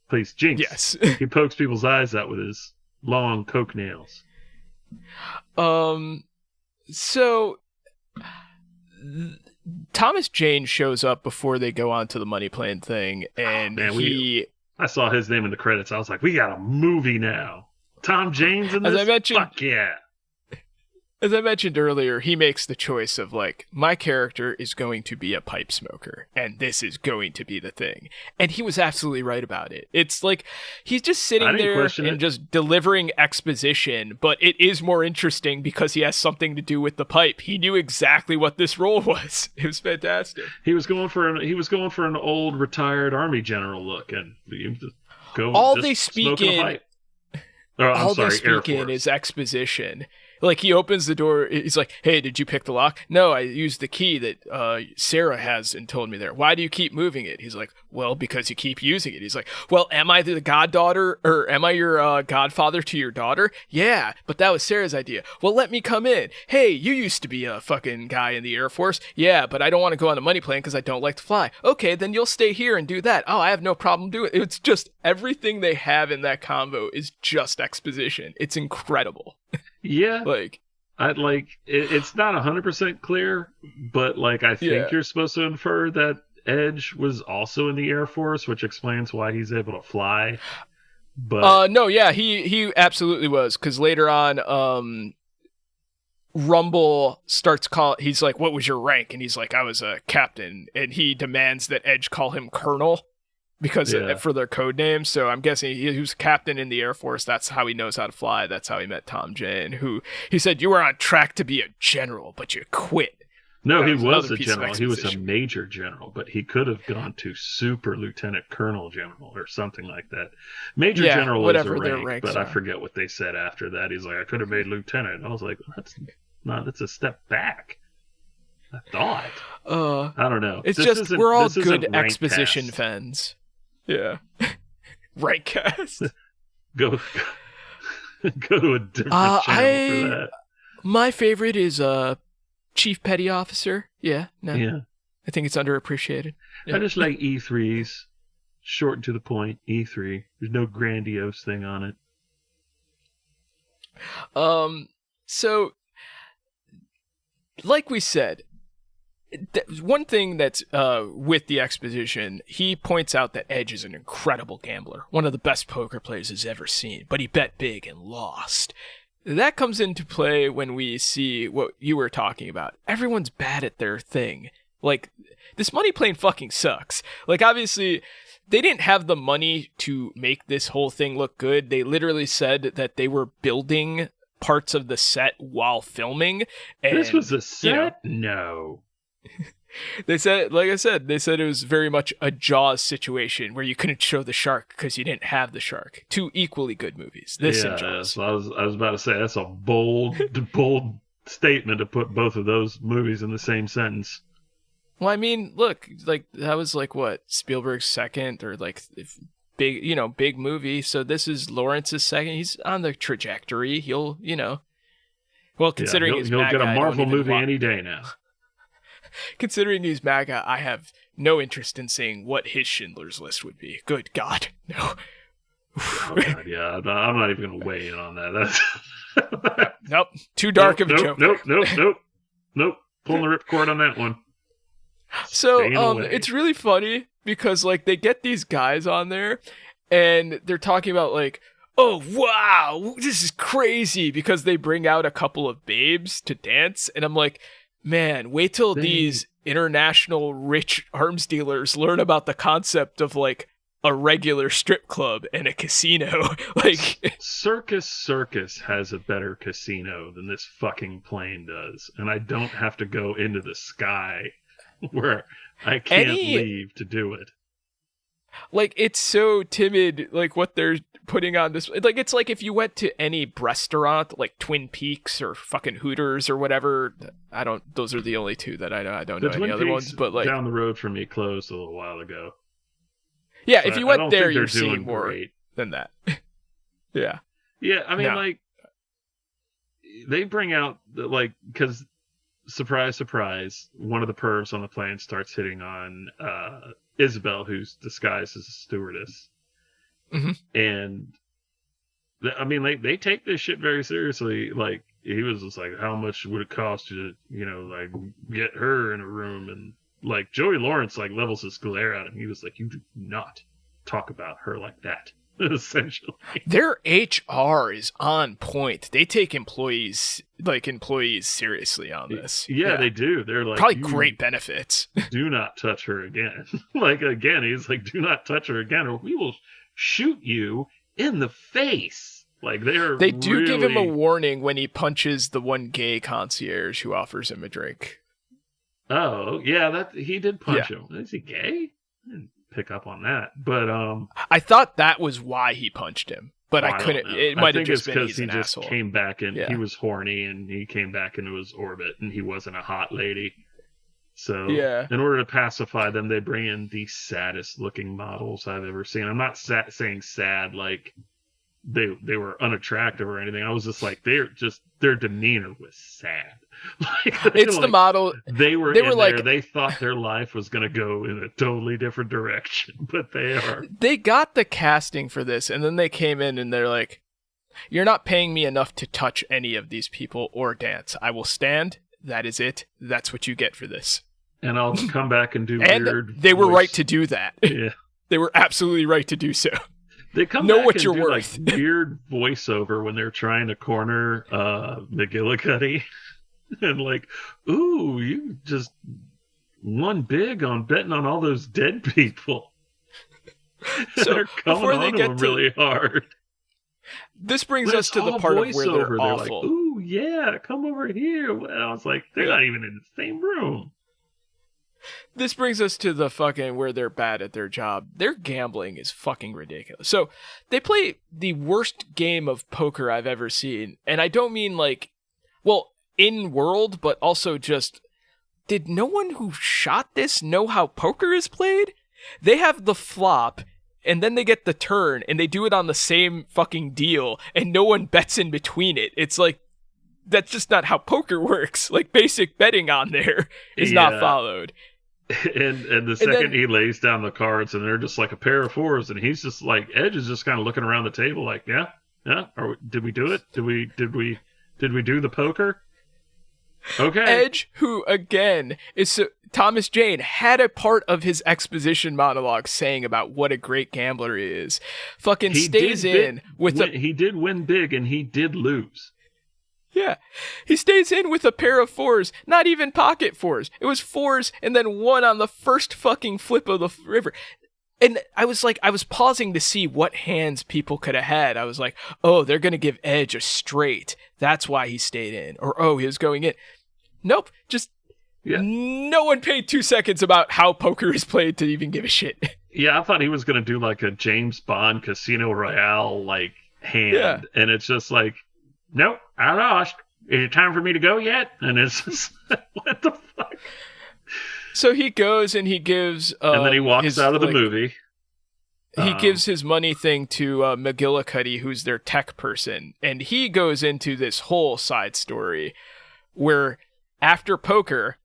plays Jinx. Yes. He pokes people's eyes out with his long coke nails. So Thomas Jane shows up before they go on to the money plane thing, and Man, I saw his name in the credits. I was like, we got a movie now. Tom Jane's in this? As I mentioned- Fuck yeah. as I mentioned earlier, he makes the choice of like, my character is going to be a pipe smoker, and this is going to be the thing. And he was absolutely right about it. It's like, he's just sitting I didn't there question and it. just delivering exposition, but it is more interesting because he has something to do with the pipe. He knew exactly what this role was. It was fantastic. He was going for an old retired army general look, and you just go. All just they speak smoking a in- pipe. Oh, I'm All sorry, they Air speak in Force. is exposition. Like, he opens the door, he's like, hey, did you pick the lock? No, I used the key that Sarah has and told me there. Why do you keep moving it? He's like, well, because you keep using it. He's like, well, am I the goddaughter, or am I your godfather to your daughter? Yeah, but that was Sarah's idea. Well, let me come in. Hey, you used to be a fucking guy in the Air Force. Yeah, but I don't want to go on the money plane because I don't like to fly. Okay, then you'll stay here and do that. Oh, I have no problem doing it. It's just, everything they have in that convo is just exposition. It's incredible. Yeah, Like, it's not 100% clear, but like I think Yeah. you're supposed to infer that Edge was also in the Air Force, which explains why he's able to fly. But no, yeah, he absolutely was, because later on, Rumble starts he's like, what was your rank? And he's like, I was a captain, and he demands that Edge call him Colonel because Yeah. for their code name. So I'm guessing he was captain in the Air Force. That's how he knows how to fly. That's how he met Tom Jane, who he said, you were on track to be a general, but you quit. no, that he was was another a piece of general. He was a exposition. major general, but he could have gone to super lieutenant colonel general or something like that. Major Yeah, general whatever is a their rank, ranks but I are. forget what they said after that. He's like, I could have made lieutenant. I was like, that's a step back. I thought. Uh, I don't know. it's This just isn't- we're all this isn't good rank exposition cast. fans. Yeah. Rank cast. Go go to a different channel for that. My favorite is Chief Petty Officer. Yeah, no. Yeah. I think it's underappreciated. Yeah. I just like E3s. Short and to the point. E3. There's no grandiose thing on it. So like we said, one thing that's with the exposition, he points out that Edge is an incredible gambler, one of the best poker players he's ever seen, but he bet big and lost. That comes into play when we see what you were talking about. Everyone's bad at their thing. Like, this money plane fucking sucks. Like, obviously, they didn't have the money to make this whole thing look good. They literally said that they were building parts of the set while filming. And, This was a set? you know, No. they said, like I said, they said it was very much a Jaws situation where you couldn't show the shark because you didn't have the shark. Two equally good movies. This and Jaws. So I was about to say that's a bold statement to put both of those movies in the same sentence. Well, I mean, look, like that was like what Spielberg's second or like big movie. So this is Lawrence's second. He's on the trajectory. He'll, well, considering he's he'll MAGA, get a I don't Marvel even movie any day now. Considering he's MAGA, I have no interest in seeing what his Schindler's List would be. Good God, no. Oh, God, yeah, I'm not even going to weigh in on that. That's Nope, too dark of a joke. Nope. Pulling the ripcord on that one. So Staying away. it's really funny because like they get these guys on there and they're talking about like, oh wow, this is crazy, because they bring out a couple of babes to dance, and I'm like, man, wait till these international rich arms dealers learn about the concept of like a regular strip club and a casino. Like, Circus has a better casino than this fucking plane does, and I don't have to go into the sky where I can't leave to do it. Like, it's so timid, like what they're putting on this. Like, it's like if you went to any restaurant, like Twin Peaks or fucking Hooters or whatever. Those are the only two that I know. I don't know any other ones, but like down the road from me closed a little while ago. Yeah, So if you I went don't there, think you're they're doing seeing more great. than that. Yeah. Yeah, I mean, No. like, they bring out, like, because, surprise, surprise, one of the pervs on the plane starts hitting on Isabel, who's disguised as a stewardess. Mhm. And, I mean, like, they take this shit very seriously. Like, he was just like, how much would it cost you to, like, get her in a room? And, like, Joey Lawrence, like, levels his glare at him. He was like, you do not talk about her like that. Essentially, Their HR is on point. They take employees seriously on this. Yeah, they do. They're like, probably "You great benefits. do not touch her again." Like, again, he's like, do not touch her again, or we will shoot you in the face. Like, They do give him a really- warning when he punches the one gay concierge who offers him a drink. Oh, yeah, that he did punch him. Is he gay? I didn't pick up on that, but I thought that was why he punched him, but I don't couldn't. know. It I might have think just it's been because he's he an just asshole. came back and Yeah. he was horny and he came back into his orbit and he wasn't a hot lady. So Yeah. in order to pacify them, they bring in the saddest looking models I've ever seen. I'm not saying sad like they were unattractive or anything. I was just like, their demeanor was sad. Like, It's the model. They were they in were there. like- They thought their life was going to go in a totally different direction, but they are. They got the casting for this, and then they came in and they're like, "You're not paying me enough to touch any of these people or dance. I will stand. That is it. That's what you get for this." And I'll come back and do And weird. they were voice- right to do that. Yeah. They were absolutely right to do so. They come Know back what and you're do, worth. like, weird voiceover when they're trying to corner McGillicuddy. And like, ooh, you just won big on betting on all those dead people. So They're coming before they on to get him to really hard. This brings But us it's to the all part of where they're voiceover. awful. Like, ooh, yeah, come over here. And I was like, they're not even in the same room. This brings us to the fucking where they're bad at their job. Their gambling is fucking ridiculous. So they play the worst game of poker I've ever seen. And I don't mean like, well, in world, but also just did no one who shot this know how poker is played? They have the flop, and then they get the turn, and they do it on the same fucking deal, and no one bets in between it. It's like, that's just not how poker works. Like, basic betting on there is not followed. And the second he lays down the cards, and they're just like a pair of fours, and he's just like, Edge is just kind of looking around the table like, yeah, did we do it? Did we do the poker? Okay. Edge, who again is Thomas Jane, had a part of his exposition monologue saying about what a great gambler he is. Fucking He stays in with he did win big, and he did lose. Yeah, he stays in with a pair of fours, not even pocket fours. It was fours and then one on the first fucking flip of the river. And I was pausing to see what hands people could have had. I was like, oh, they're going to give Edge a straight. That's why he stayed in. Or, oh, he was going in. Nope, just no one paid 2 seconds about how poker is played to even give a shit. Yeah, I thought he was going to do like a James Bond Casino Royale like hand. And it's just like, nope, I lost. Is it time for me to go yet? And it's just, what the fuck? So he goes and he gives... and then he walks out of the movie. He gives his money thing to McGillicuddy, who's their tech person. And he goes into this whole side story where after poker,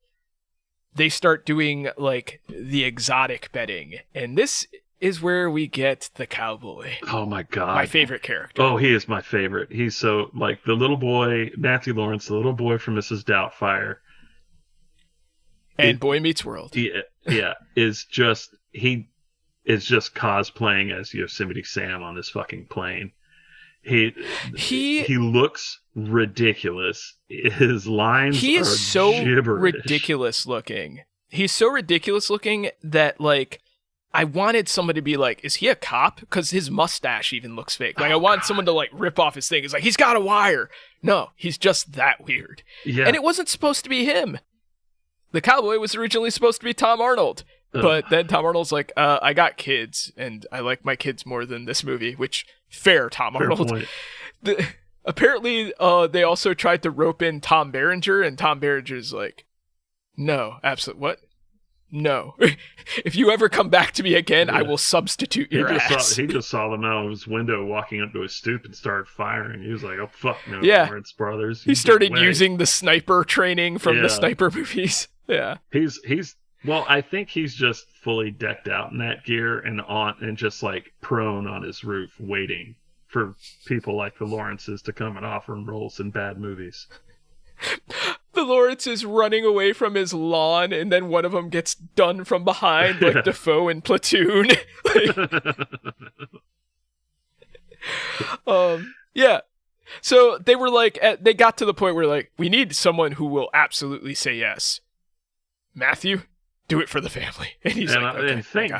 they start doing like the exotic betting. And this is where we get the cowboy. Oh my God. My favorite character. Oh, he is my favorite. He's so like the little boy, Matthew Lawrence, the little boy from Mrs. Doubtfire. And Boy Meets World. Is just cosplaying as Yosemite Sam on this fucking plane. He looks ridiculous. His lines he is are so gibberish. ridiculous looking. He's so ridiculous looking that like I wanted somebody to be like, is he a cop? Because his mustache even looks fake. Like I want someone to like rip off his thing. It's like, he's got a wire. No, he's just that weird. Yeah. And it wasn't supposed to be him. The cowboy was originally supposed to be Tom Arnold. But then Tom Arnold's like, I got kids, and I like my kids more than this movie, which, fair, Tom Arnold. Apparently, they also tried to rope in Tom Berenger, and Tom Berenger's like, no, absolutely, what? No. If you ever come back to me again, I will substitute your ass. He just saw them out of his window walking up to his stoop and started firing. He was like, oh, fuck no, Lawrence Brothers. He started using the sniper training from the sniper movies. Yeah. Well, I think he's just fully decked out in that gear and just like prone on his roof waiting for people like the Lawrences to come and offer him roles in bad movies. The Lawrence is running away from his lawn, and then one of them gets done from behind, like Defoe in Platoon. Yeah. So they were like, they got to the point where like, we need someone who will absolutely say yes. Matthew, do it for the family. And he's like, okay, and thank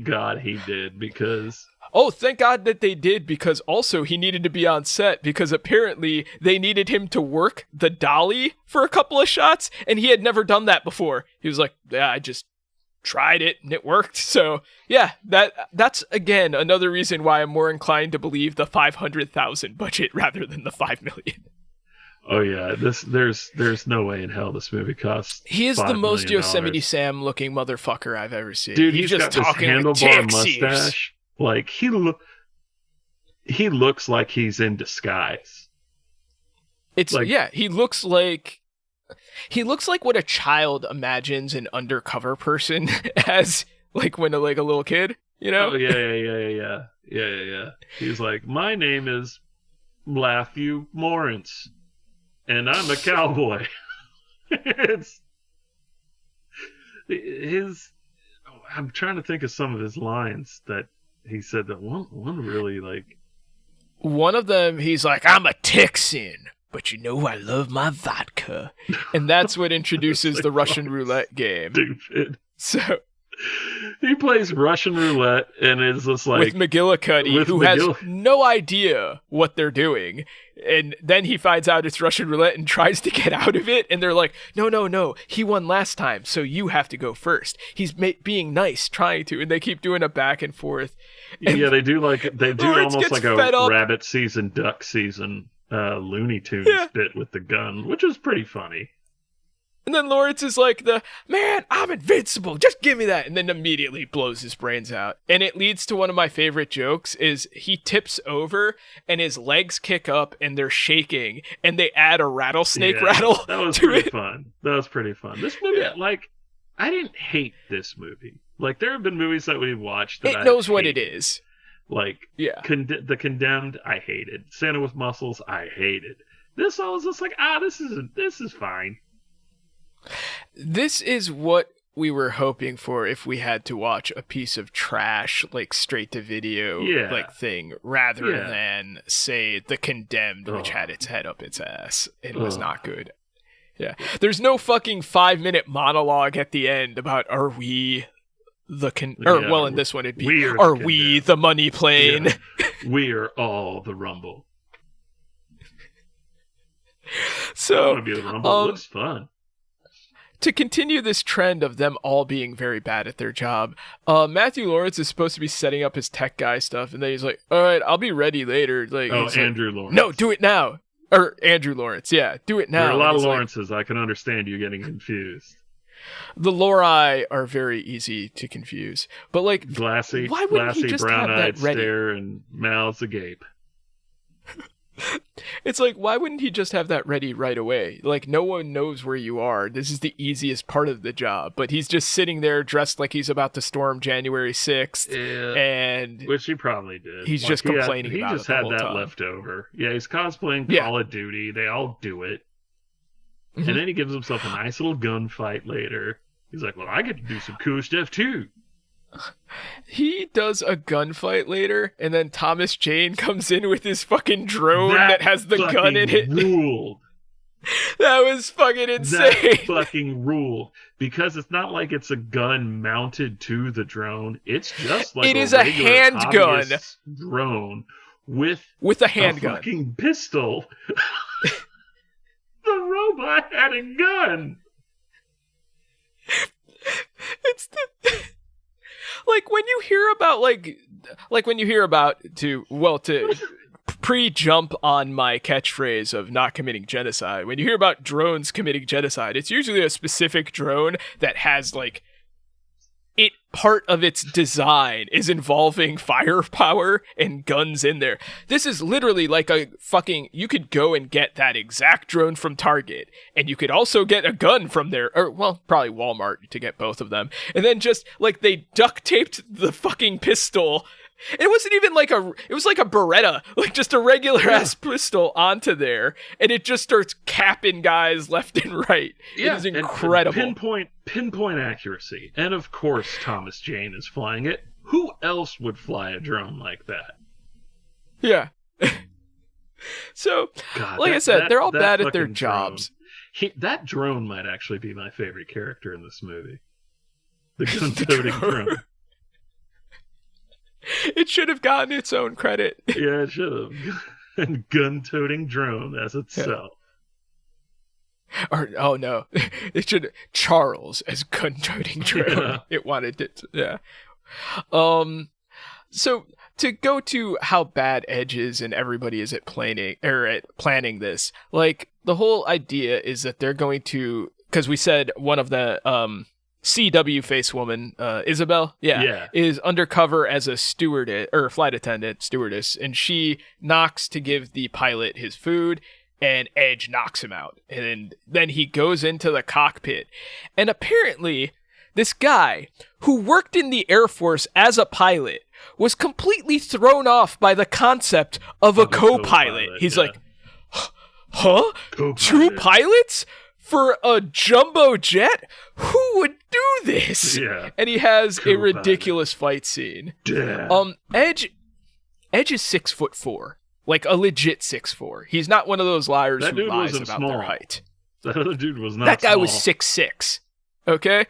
God he did, because... Oh, thank God that they did, because also he needed to be on set, because apparently they needed him to work the dolly for a couple of shots, and he had never done that before. He was like, yeah, I just tried it and it worked. So yeah, that's again another reason why I'm more inclined to believe the $500,000 budget rather than the $5 million. Oh yeah, there's no way in hell this movie costs. He is the most Yosemite Sam looking motherfucker I've ever seen. Dude, he's just got talking this handlebar mustache. Like he looks like he's in disguise. It's like, he looks like what a child imagines an undercover person as, like when a little kid, you know? Oh yeah. He's like, my name is Matthew Lawrence. And I'm a cowboy. I'm trying to think of some of his lines that he said. That one really like. One of them, he's like, I'm a Texan, but you know I love my vodka. And that's what introduces like, the Russian roulette game. Stupid. So he plays Russian roulette and is just like... With McGillicuddy, who has no idea what they're doing. And then he finds out it's Russian roulette and tries to get out of it. And they're like, no, he won last time, so you have to go first. He's being nice, trying to. And they keep doing a back and forth. And they do almost like a rabbit season, duck season Looney Tunes bit with the gun, which is pretty funny. And then Lawrence is like man, I'm invincible. Just give me that. And then immediately blows his brains out. And it leads to one of my favorite jokes is he tips over and his legs kick up and they're shaking and they add a rattlesnake rattle. That was to pretty it. fun. That was pretty fun. This movie, I didn't hate this movie. Like, there have been movies that we've watched that It knows what it is. Like, The Condemned, I hated. Santa with Muscles, I hated. This I was just like, this is fine. This is what we were hoping for if we had to watch a piece of trash, like straight to video, like thing, rather than say The Condemned, which had its head up its ass. It was not good. Yeah. There's no fucking 5-minute monologue at the end about are we the in this one it'd be are we the money plane? Yeah. We are all the Rumble. So I want to be the Rumble. It looks fun. To continue this trend of them all being very bad at their job, Matthew Lawrence is supposed to be setting up his tech guy stuff, and then he's like, all right, I'll be ready later. Like, Andrew Lawrence. No, do it now. Or Andrew Lawrence, yeah, do it now. There are a lot of Lawrences. I can understand you getting confused. The Lori are very easy to confuse. But, like, glassy, why wouldn't he just have that ready? Stare and mouths agape. It's like, why wouldn't he just have that ready right away? Like, no one knows where you are. This is the easiest part of the job. But he's just sitting there dressed like he's about to storm January 6th. Yeah, and which he probably did. He's just complaining about it. He just had that left over. Yeah, he's cosplaying Call of Duty. They all do it. Mm-hmm. And then he gives himself a nice little gunfight later. He's like, well, I get to do some cool stuff too. He does a gunfight later, and then Thomas Jane comes in with his fucking drone that has the gun in it. Ruled. That was fucking insane. That fucking ruled. Because it's not like it's a gun mounted to the drone. It's just like it is a handgun drone with a handgun. Fucking pistol. The robot had a gun. It's the like when you hear about to pre-jump on my catchphrase of not committing genocide. When you hear about drones committing genocide, it's usually a specific drone that has like part of its design is involving firepower and guns in there. This is literally like you could go and get that exact drone from Target, and you could also get a gun from there, or well, probably Walmart to get both of them. And then just like they duct taped the fucking pistol. It wasn't even it was like a Beretta, like just a regular ass pistol onto there, and it just starts capping guys left and right. Yeah, it is incredible. And pinpoint accuracy. And of course Thomas Jane is flying it. Who else would fly a drone like that? Yeah. So, God, I said, they're all bad at their jobs. That drone might actually be my favorite character in this movie. The gun-toting drone. It should have gotten its own credit. Yeah, it should have. And gun-toting drone as itself. Yeah. Or, oh no, it should Charles as gun-toting drone. Yeah. It wanted it. Yeah. So to go to how bad Edge is and everybody is at planning this, like the whole idea is that they're going to, because we said one of the CW face woman, Isabel, is undercover as a flight attendant, stewardess, and she knocks to give the pilot his food, and Edge knocks him out. And then he goes into the cockpit, and apparently this guy who worked in the Air Force as a pilot was completely thrown off by the concept of a co-pilot. He's like, huh? Co-pilot. 2 pilots? For a jumbo jet? Who would do this? Yeah. And he has a ridiculous fight scene. Damn. Edge is 6'4", like a legit 6'4". He's not one of those liars who lies about their height. That other dude was not. That guy was 6'6". Okay,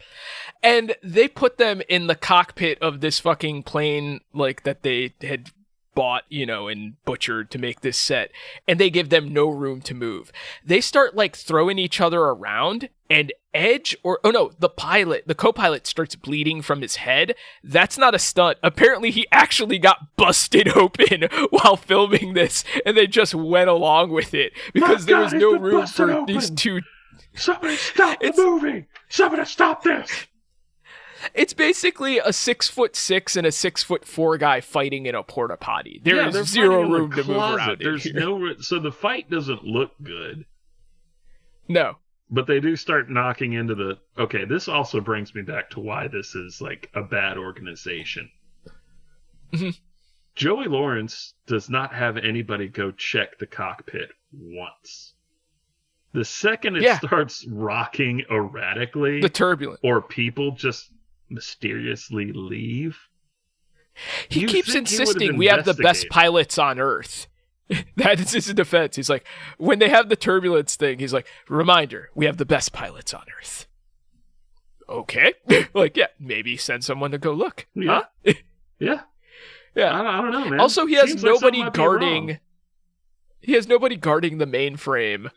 and they put them in the cockpit of this fucking plane, like that they had bought, and butchered to make this set, and they give them no room to move. They start like throwing each other around, and the co-pilot starts bleeding from his head. That's not a stunt. Apparently he actually got busted open while filming this, and they just went along with it because there was no room for these two Somebody stop the It's- movie! Somebody stop this! It's basically a 6'6" and a 6'4" guy fighting in a porta potty. There Yeah, is they're zero fighting in a room to move closet. around. There's in here. no, so the fight doesn't look good. No. But they do start knocking into the... Okay, this also brings me back to why this is like a bad organization. Mhm. Joey Lawrence does not have anybody go check the cockpit once. The second it starts rocking erratically, The turbulence. or people just mysteriously leave, He you keeps think he would've insisting we have the best investigated. pilots on Earth. That is his defense. He's like, when they have the turbulence thing, he's like, reminder, we have the best pilots on Earth. Okay. Like, yeah, maybe send someone to go look. Yeah. Huh? Yeah. Yeah. I don't know, man. Also, he has Seems like nobody something might be guarding. wrong. He has nobody guarding the mainframe.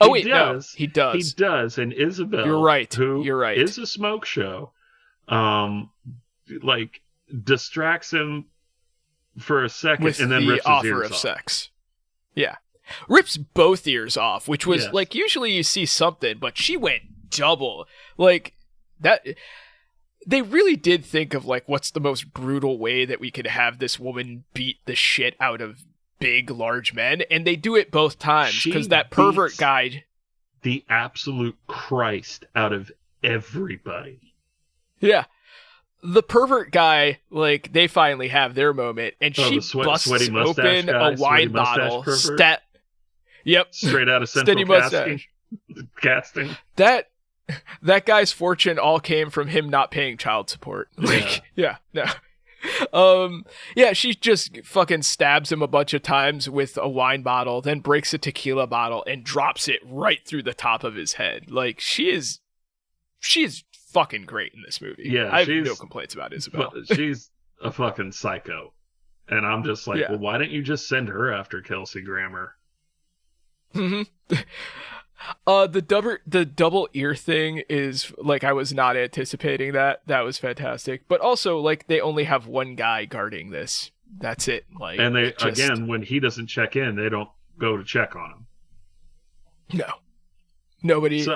Oh, wait, no. He does. He does. And Isabel, You're right. who You're right. is a smoke show, like, distracts him for a second With and then the rips his offer ears of off. sex. Yeah. Rips both ears off, which was, Yes. like, usually you see something, but she went double. Like, that... They really did think of, like, what's the most brutal way that we could have this woman beat the shit out of big, large men, and they do it both times, because She that pervert beats guy... The absolute Christ out of everybody. Yeah. The pervert guy, like, they finally have their moment, and Oh, she the busts sweaty mustache open guy, a sweaty wine mustache bottle. pervert? Yep. Straight out of Steady Central mustache. Casting. That guy's fortune all came from him not paying child support. Like, yeah, no. Yeah, she just fucking stabs him a bunch of times with a wine bottle, then breaks a tequila bottle and drops it right through the top of his head. Like, she is fucking great in this movie. Yeah, I have she's- no complaints about Isabel. She's a fucking psycho. And I'm just like, well, why didn't you just send her after Kelsey Grammer? Mm-hmm. The double ear thing is, like, I was not anticipating that. That was fantastic. But also, like, they only have one guy guarding this. That's it. Like, And they, just- again, when he doesn't check in, they don't go to check on him. No. Nobody, So,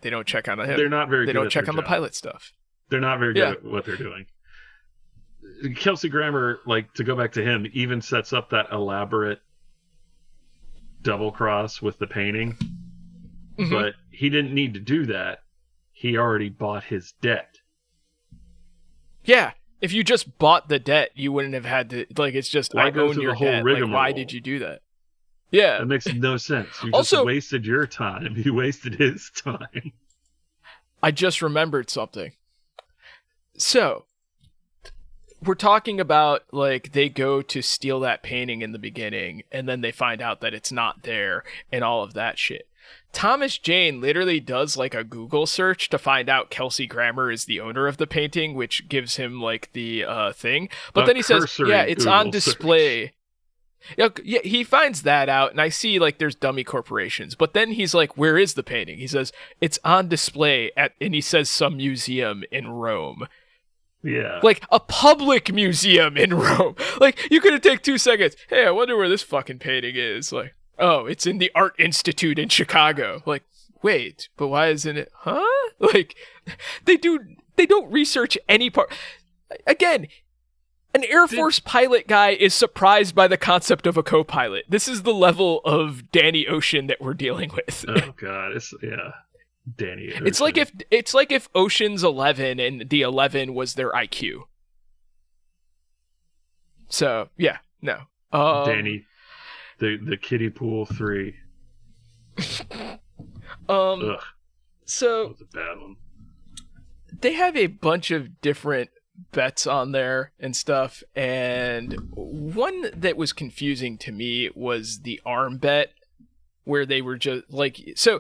they don't check on him. They're not very They good don't at check their on the job. pilot stuff. They're not very good Yeah. at what they're doing. Kelsey Grammer, like, to go back to him, even sets up that elaborate double cross with the painting. Mhm. But he didn't need to do that. He already bought his debt. Yeah. If you just bought the debt, you wouldn't have had to, like, it's just, Why I go own through your the whole debt. Like, why rigmarole? did you do that? Yeah. That makes no sense. You Also- just wasted your time. You wasted his time. I just remembered something. So, we're talking about, like, they go to steal that painting in the beginning, and then they find out that it's not there, and all of that shit. Thomas Jane literally does, like, a Google search to find out Kelsey Grammer is the owner of the painting, which gives him, like, the thing. But A then he says, cursory yeah, it's on Google display. Yeah, he finds that out, and I see, like, there's dummy corporations. But then he's like, where is the painting? He says, it's on display and he says some museum in Rome. Yeah. Like, a public museum in Rome. Like, you could have taken 2 seconds. Hey, I wonder where this fucking painting is. Like, oh, it's in the Art Institute in Chicago. Like, wait, but why isn't it? Huh? Like, they don't research any part. Again, an Air Force pilot guy is surprised by the concept of a co-pilot. This is the level of Danny Ocean that we're dealing with. Oh god, Danny. It's like if Ocean's 11 and the 11 was their IQ. So, yeah, no. Danny, the kiddie pool 3. Ugh, So that was a bad one. they have a bunch of different bets on there and stuff, and one that was confusing to me was the arm bet, where they were just like, so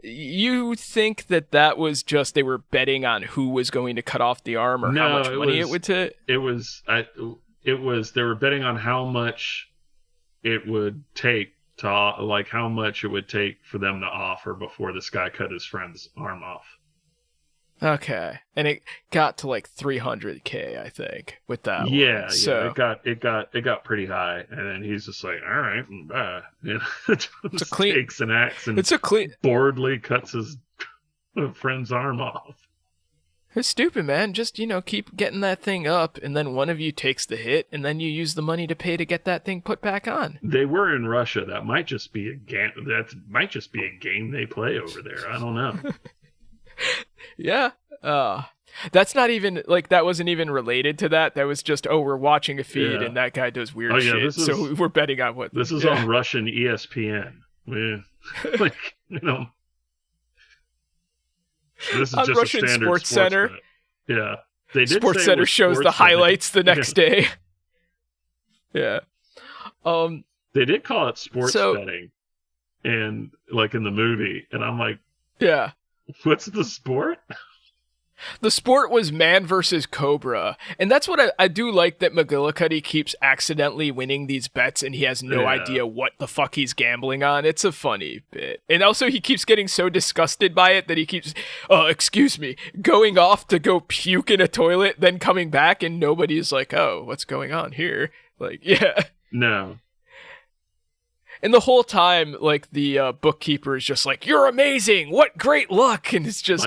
you think that was just they were betting on who was going to cut off the arm or how much money it would take? It was they were betting on how much it would take to, like, how much it would take for them to offer before this guy cut his friend's arm off. Okay, and it got to like 300K, I think, with that one. Yeah, So it got pretty high, and then he's just like, all right, just clean- takes an axe and it's a clean. boredly cuts his friend's arm off. It's stupid, man. Just keep getting that thing up, and then one of you takes the hit, and then you use the money to pay to get that thing put back on. They were in Russia. That might just be a game. That might just be a game they play over there. I don't know. Yeah. That's not even like that wasn't even related to that. That was just we're watching a feed and that guy does weird shit. So we're betting on what this is on Russian ESPN. Yeah. Like this is on just Russian a standard Sports Center. Bet. Yeah, they did Sports say Center it shows sports the highlights the next day. Yeah. They did call it sports betting, and like in the movie, and I'm like, yeah. What's the sport? The sport was Man versus Cobra. And that's what I do like, that McGillicuddy keeps accidentally winning these bets and he has no idea what the fuck he's gambling on. It's a funny bit. And also he keeps getting so disgusted by it that he keeps, going off to go puke in a toilet, then coming back and nobody's like, oh, what's going on here? Like, yeah. No. And the whole time, like, the bookkeeper is just like, you're amazing! What great luck! And it's just,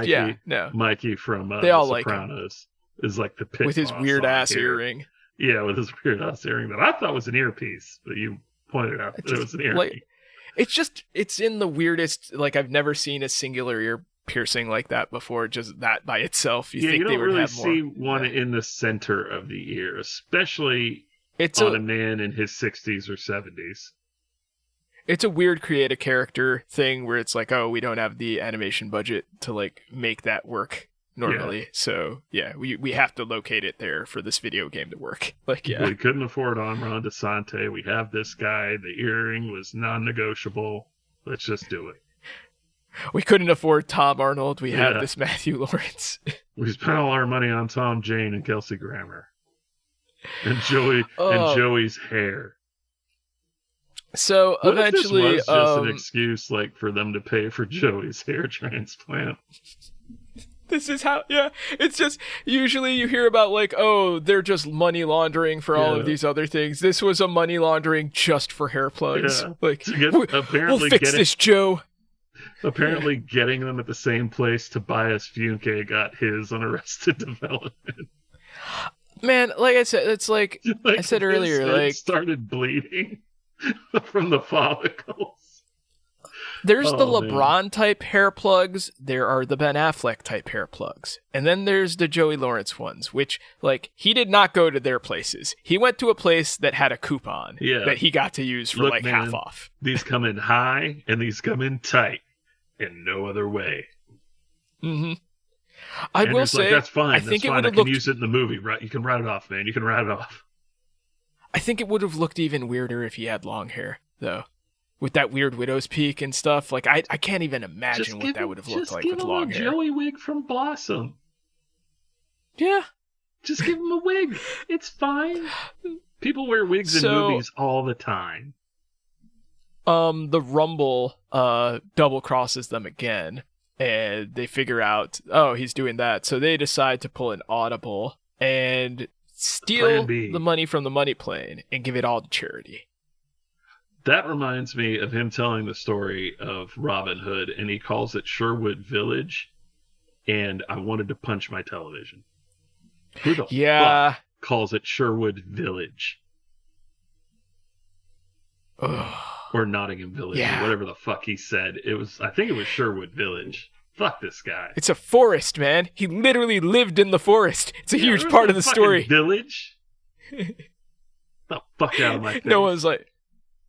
Mikey from they all Sopranos is like the pit with his weird-ass earring. Yeah, with his weird-ass earring that I thought was an earpiece, but you pointed out that it was an earring. Like, it's in the weirdest, like, I've never seen a singular ear piercing like that before, just that by itself. You think you they don't would really have more. see one in the center of the ear, especially on a man in his 60s or 70s. It's a weird create a character thing where it's like, oh, we don't have the animation budget to like make that work normally. Yeah. So yeah, we have to locate it there for this video game to work. Like, yeah. We couldn't afford Amron DeSante. We have this guy. The earring was non-negotiable. Let's just do it. We couldn't afford Tom Arnold. We have this Matthew Lawrence. We spent all our money on Tom Jane and Kelsey Grammer. And Joey and Joey's hair. So what eventually, if this was just an excuse, like, for them to pay for Joey's hair transplant. This is how, it's just, usually you hear about, like, oh, they're just money laundering for all of these other things. This was a money laundering just for hair plugs. Yeah. Like, we'll fix this, Joe. Apparently getting them at the same place Tobias Funke got his on Arrested Development. Man, like I said, it's like I said earlier, like, started bleeding from the follicles. There's the LeBron type hair plugs, there are the Ben Affleck type hair plugs, and then there's the Joey Lawrence ones, which, like, he did not go to their places. He went to a place that had a coupon that he got to use for half off. These come in high and these come in tight, in no other way. Mm-hmm. I will say, that's fine. I think it would have looked... use it in the movie, right? You can write it off, man. You can write it off. I think it would have looked even weirder if he had long hair, though. With that weird widow's peak and stuff. Like, I can't even imagine what that would have looked like with long hair. Just give him a Joey wig from Blossom. Yeah. Just give him a wig. It's fine. People wear wigs in movies all the time. The Rumble double crosses them again. And they figure out, oh, he's doing that. So they decide to pull an audible and steal the money from the money plane and give it all to charity. That reminds me of him telling the story of Robin Hood, and he calls it Sherwood Village, and I wanted to punch my television. Who the fuck calls it Sherwood Village? Or Nottingham Village, or whatever the fuck he said. I think it was Sherwood Village. Fuck this guy. It's a forest, man. He literally lived in the forest. It's a huge part of the story. Village? The fuck out of my face. No one's like,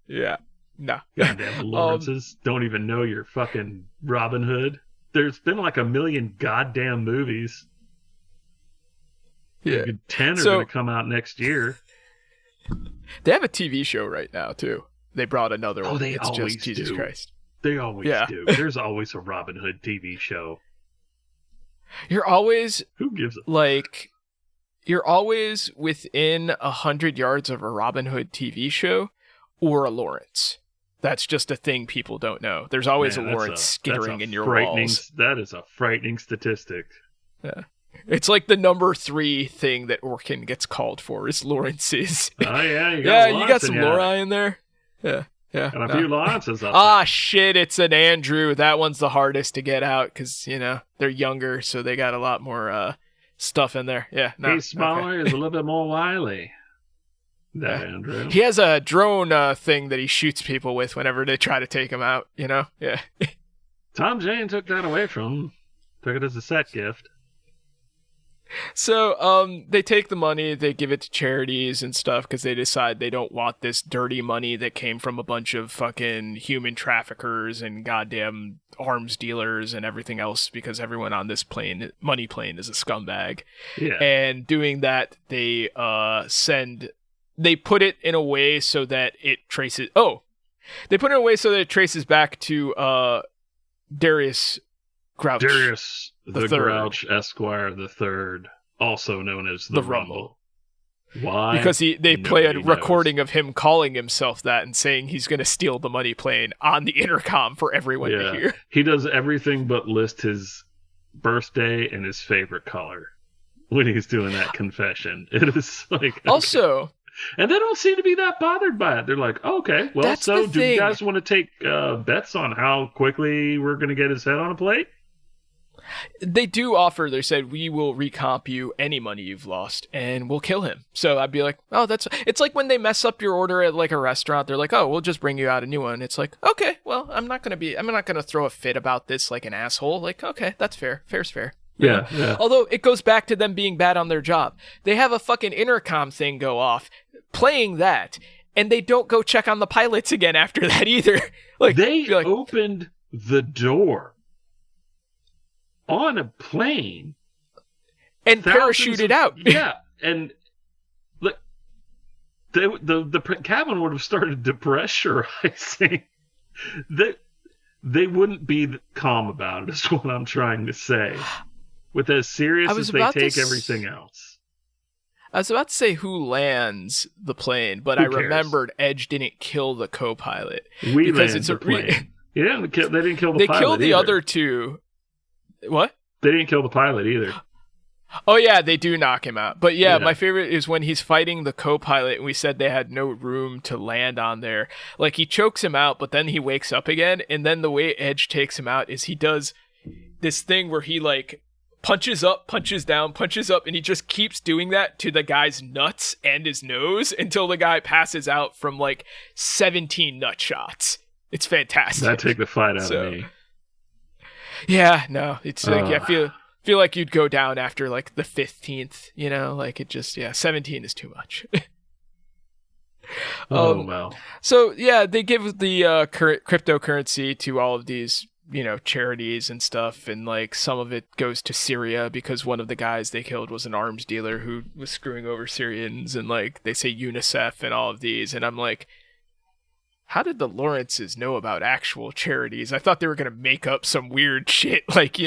no. Goddamn Lawrences don't even know your fucking Robin Hood. There's been like 1 million goddamn movies. Yeah. 10 are going to come out next year. They have a TV show right now, too. They brought another one. They always just Jesus do. Christ. They always do. There's always a Robin Hood TV show. You're always... Who gives a... Like, you're always within 100 yards of a Robin Hood TV show or a Lawrence. That's just a thing people don't know. There's always a Lawrence skittering in your walls. That is a frightening statistic. Yeah. It's like the number 3 thing that Orkin gets called for is Lawrence's. Oh yeah, You got some Lori in there. Yeah. And a few Lawrences up Ah, shit, it's an Andrew. That one's the hardest to get out because, they're younger, so they got a lot more stuff in there. Yeah, no. He's smaller, he's a little bit more wily. That Andrew. He has a drone thing that he shoots people with whenever they try to take him out, Yeah. Tom Jane took that away from him. Took it as a set gift. So, they take the money, they give it to charities and stuff because they decide they don't want this dirty money that came from a bunch of fucking human traffickers and goddamn arms dealers and everything else because everyone on this money plane is a scumbag. Yeah. And doing that, they put it in a way so that it traces... They put it in a way so that it traces back to Darius Grouch. Darius the Third. Grouch Esquire the Third, also known as the Rumble. Why? Because they play a Nobody recording of him calling himself that and saying he's going to steal the money plane on the intercom for everyone to hear. He does everything but list his birthday and his favorite color when he's doing that confession. It is like... Okay. Also... And they don't seem to be that bothered by it. They're like, okay, well, That's so the do you thing. guys want to take bets on how quickly we're going to get his head on a plate? They do offer, they said, we will recomp you any money you've lost and we'll kill him. So I'd be like, it's like when they mess up your order at like a restaurant, they're like, oh, we'll just bring you out a new one. It's like, okay, well, I'm not going to throw a fit about this like an asshole. Like, okay, that's fair. Fair's fair. Yeah. Although it goes back to them being bad on their job. They have a fucking intercom thing go off playing that and they don't go check on the pilots again after that either. Like they opened the door on a plane and parachuted out. Yeah, and look, the cabin would have started depressurizing. They wouldn't be calm about it, is what I'm trying to say. With as serious as they take everything else. I was about to say who lands the plane, but I remembered Edge didn't kill the co-pilot. We landed the plane. They didn't kill the pilot. They killed the either. other two. What? They didn't kill the pilot either. Oh yeah, they do knock him out. But yeah, Yeah. my favorite is when he's fighting the co-pilot and we said they had no room to land on there. Like he chokes him out, but then he wakes up again, and then the way Edge takes him out is he does this thing where he like punches up, punches down, punches up, and he just keeps doing that to the guy's nuts and his nose until the guy passes out from like 17 nut shots. It's fantastic. That take the fight out of me. Yeah, no, it's like I feel like you'd go down after like the 15th, like it just 17 is too much. Well. So yeah, they give the cryptocurrency to all of these charities and stuff, and like some of it goes to Syria because one of the guys they killed was an arms dealer who was screwing over Syrians, and like they say UNICEF and all of these, and I'm like, how did the Lawrences know about actual charities? I thought they were gonna make up some weird shit, like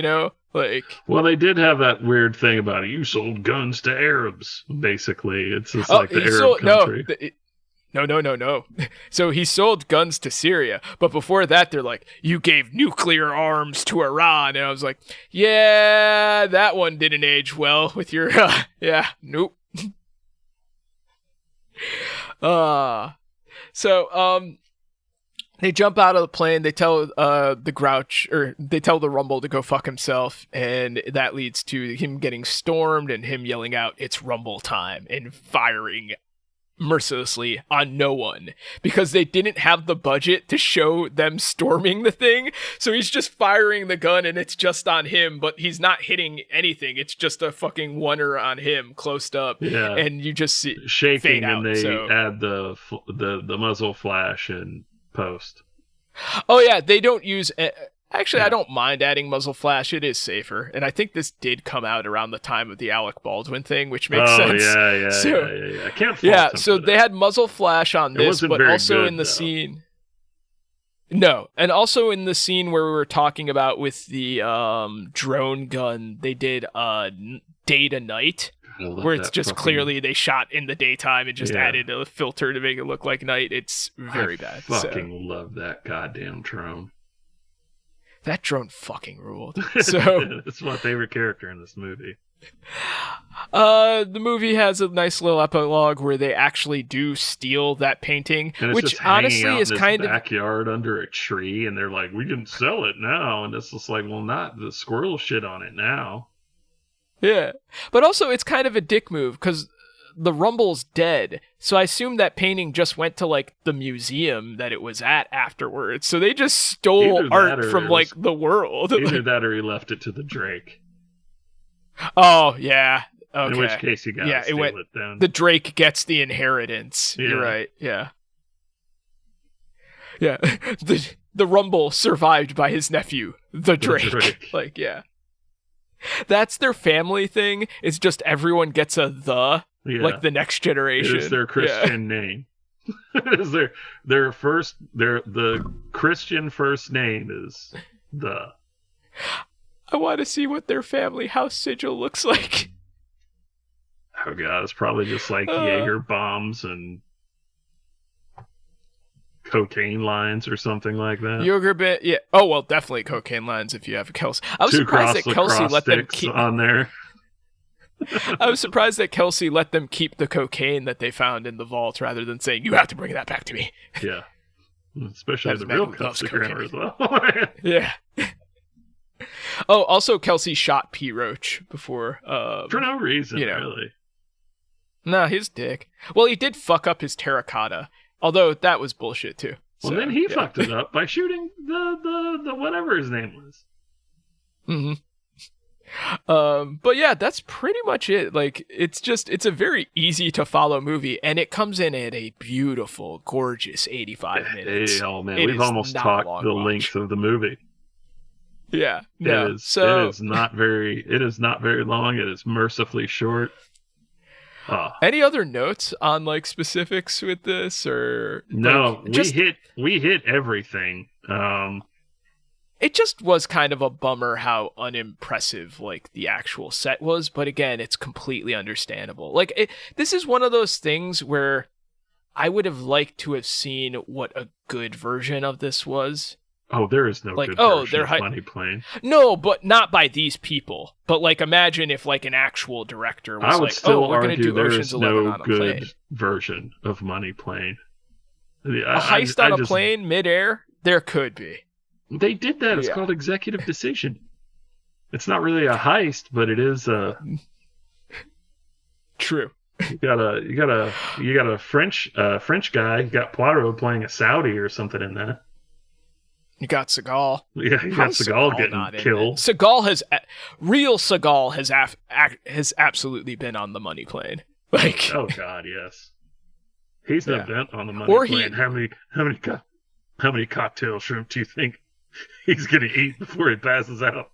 Well, they did have that weird thing about it. You sold guns to Arabs, basically. It's just like the Arab country. No. So he sold guns to Syria, but before that, they're like, you gave nuclear arms to Iran. And I was like, yeah, that one didn't age well with your, nope. They jump out of the plane. They tell they tell the Rumble to go fuck himself, and that leads to him getting stormed and him yelling out, "It's Rumble time," and firing mercilessly on no one because they didn't have the budget to show them storming the thing. So he's just firing the gun and it's just on him, but he's not hitting anything. It's just a fucking oneer on him close up. Yeah. And you just see shaking out, and they add the muzzle flash in post. Oh yeah, they don't use actually, I don't mind adding muzzle flash. It is safer. And I think this did come out around the time of the Alec Baldwin thing, which makes sense. Yeah. I can't fault so they had muzzle flash on this, but also good, in the scene. No, and also in the scene where we were talking about with the drone gun, they did day to night, where it's just clearly they shot in the daytime and just added a filter to make it look like night. It's very bad. I fucking love that goddamn drone. That drone fucking ruled. So It's my favorite character in this movie. the movie has a nice little epilogue where they actually do steal that painting, And it's which just hanging honestly out is in this kind of backyard under a tree, and they're like, "We can sell it now," and it's just like, "Well, not the squirrel shit on it now." yeah. But also it's kind of a dick move because the Rumble's dead, so I assume that painting just went to like the museum that it was at afterwards. So they just stole Either that art or from it like was- the world. Either that or he left it to the Drake. Oh yeah. Okay. In which case, you gotta Yeah, it steal went- it then. The Drake gets the inheritance. Yeah. You're right. Yeah. Yeah. The Rumble survived by his nephew, the Drake. Drake. Like, yeah. That's their family thing. It's just everyone gets a Yeah. like the next It generation. is their Christian name. It is the Christian first name is the. I want to see what their family house sigil looks like. Oh god, it's probably just like Jaeger bombs and cocaine lines or something like that. Yogurt bit, yeah. Oh well, definitely cocaine lines if you have Kelsey. I was Two surprised that Kelsey cross let them sticks keep. on there. I was surprised that Kelsey let them keep the cocaine that they found in the vault rather than saying, "You have to bring that back to me." Yeah, especially That's the a man real who loves cups of grammar as cocaine. well. Yeah. Oh, also Kelsey shot P. Roach before. For no reason, you know. really. Nah, his dick. Well, he did fuck up his terracotta, although that was bullshit too. Well, So, then he yeah. fucked it up by shooting the whatever his name was. Mm-hmm. But yeah, that's pretty much it. Like, it's a very easy to follow movie, and it comes in at a beautiful, gorgeous 85 minutes. Hey, oh man, It we've is almost not a talked long the watch. length of the movie. Yeah, no. It is. So It is not very. It is not very long. It is mercifully short. any other notes on like specifics with this, or No, like, we hit everything. It just was kind of a bummer how unimpressive like the actual set was, but again, it's completely understandable. Like this is one of those things where I would have liked to have seen what a good version of this was. Oh, there is no Like, good oh, version they're of hy- Money Plane. No, but not by these people. But like, imagine if like an actual director was I would like, still "Oh, we're going to argue do there Ocean's is 11 no on a good plane." version of Money Plane. A heist on a plane midair? There could be. They did that. It's Yeah. called executive decision. It's not really a heist, but it is a. True. You got a French guy. You got Poirot playing a Saudi or something in that. You got Seagal. Yeah, you got How's Seagal not getting in killed. it? Seagal has absolutely been on the money plane. Like, Oh God, yes. He's Yeah. not bent on the money Or plane. How many cocktail shrimp do you think he's gonna eat before he passes out?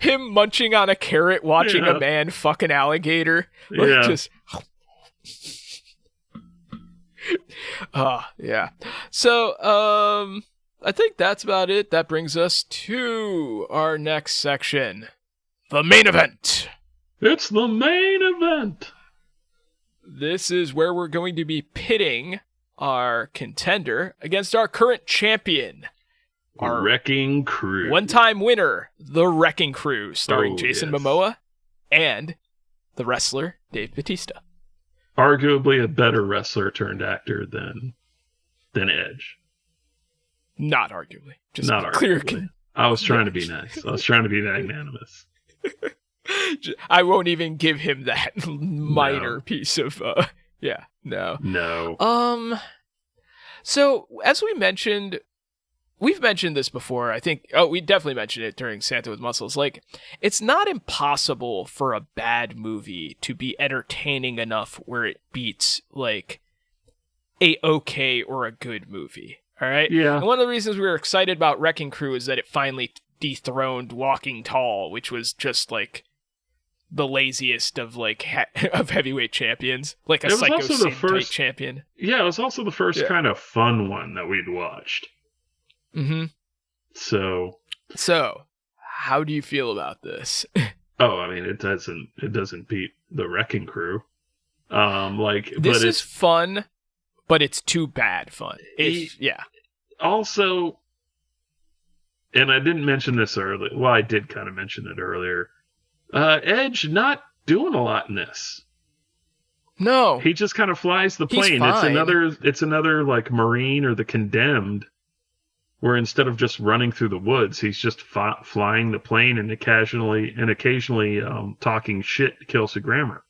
him munching on a carrot, watching Yeah. a man fuck an alligator. Like, Yeah. just. Yeah. So, I think that's about it. That brings us to our next section, the main event. It's the main event. This is where we're going to be pitting our contender against our current champion, our Wrecking Crew. one-time winner, the Wrecking Crew, starring Oh, Jason yes. Momoa and the wrestler Dave Bautista. Arguably a better wrestler turned actor than Edge. Not arguably, just Not clear. arguably. I was trying to be nice. I was trying to be magnanimous. I won't even give him that minor piece of. Yeah, no. No. So as we mentioned, we've mentioned this before. I think. Oh, we definitely mentioned it during Santa with Muscles. Like, it's not impossible for a bad movie to be entertaining enough where it beats like a okay or a good movie. All right. Yeah. And one of the reasons we were excited about Wrecking Crew is that it finally dethroned Walking Tall, which was just like the laziest of like of heavyweight champions, like a It was psycho also the Sid type first- champion. Yeah, it was also the first Yeah. kind of fun one that we'd watched. Mm-hmm. So, So, how do you feel about this? I mean, it doesn't beat the Wrecking Crew. This but is it's fun, but it's too bad fun. Ye- Yeah. also and I didn't mention this earlier. Well, I did kind of mention it earlier. Edge not doing a lot in this. No, He just kind of flies the he's plane. fine. It's another like Marine or the Condemned, where instead of just running through the woods, he's just flying the plane and occasionally talking shit to Kelsey Grammer.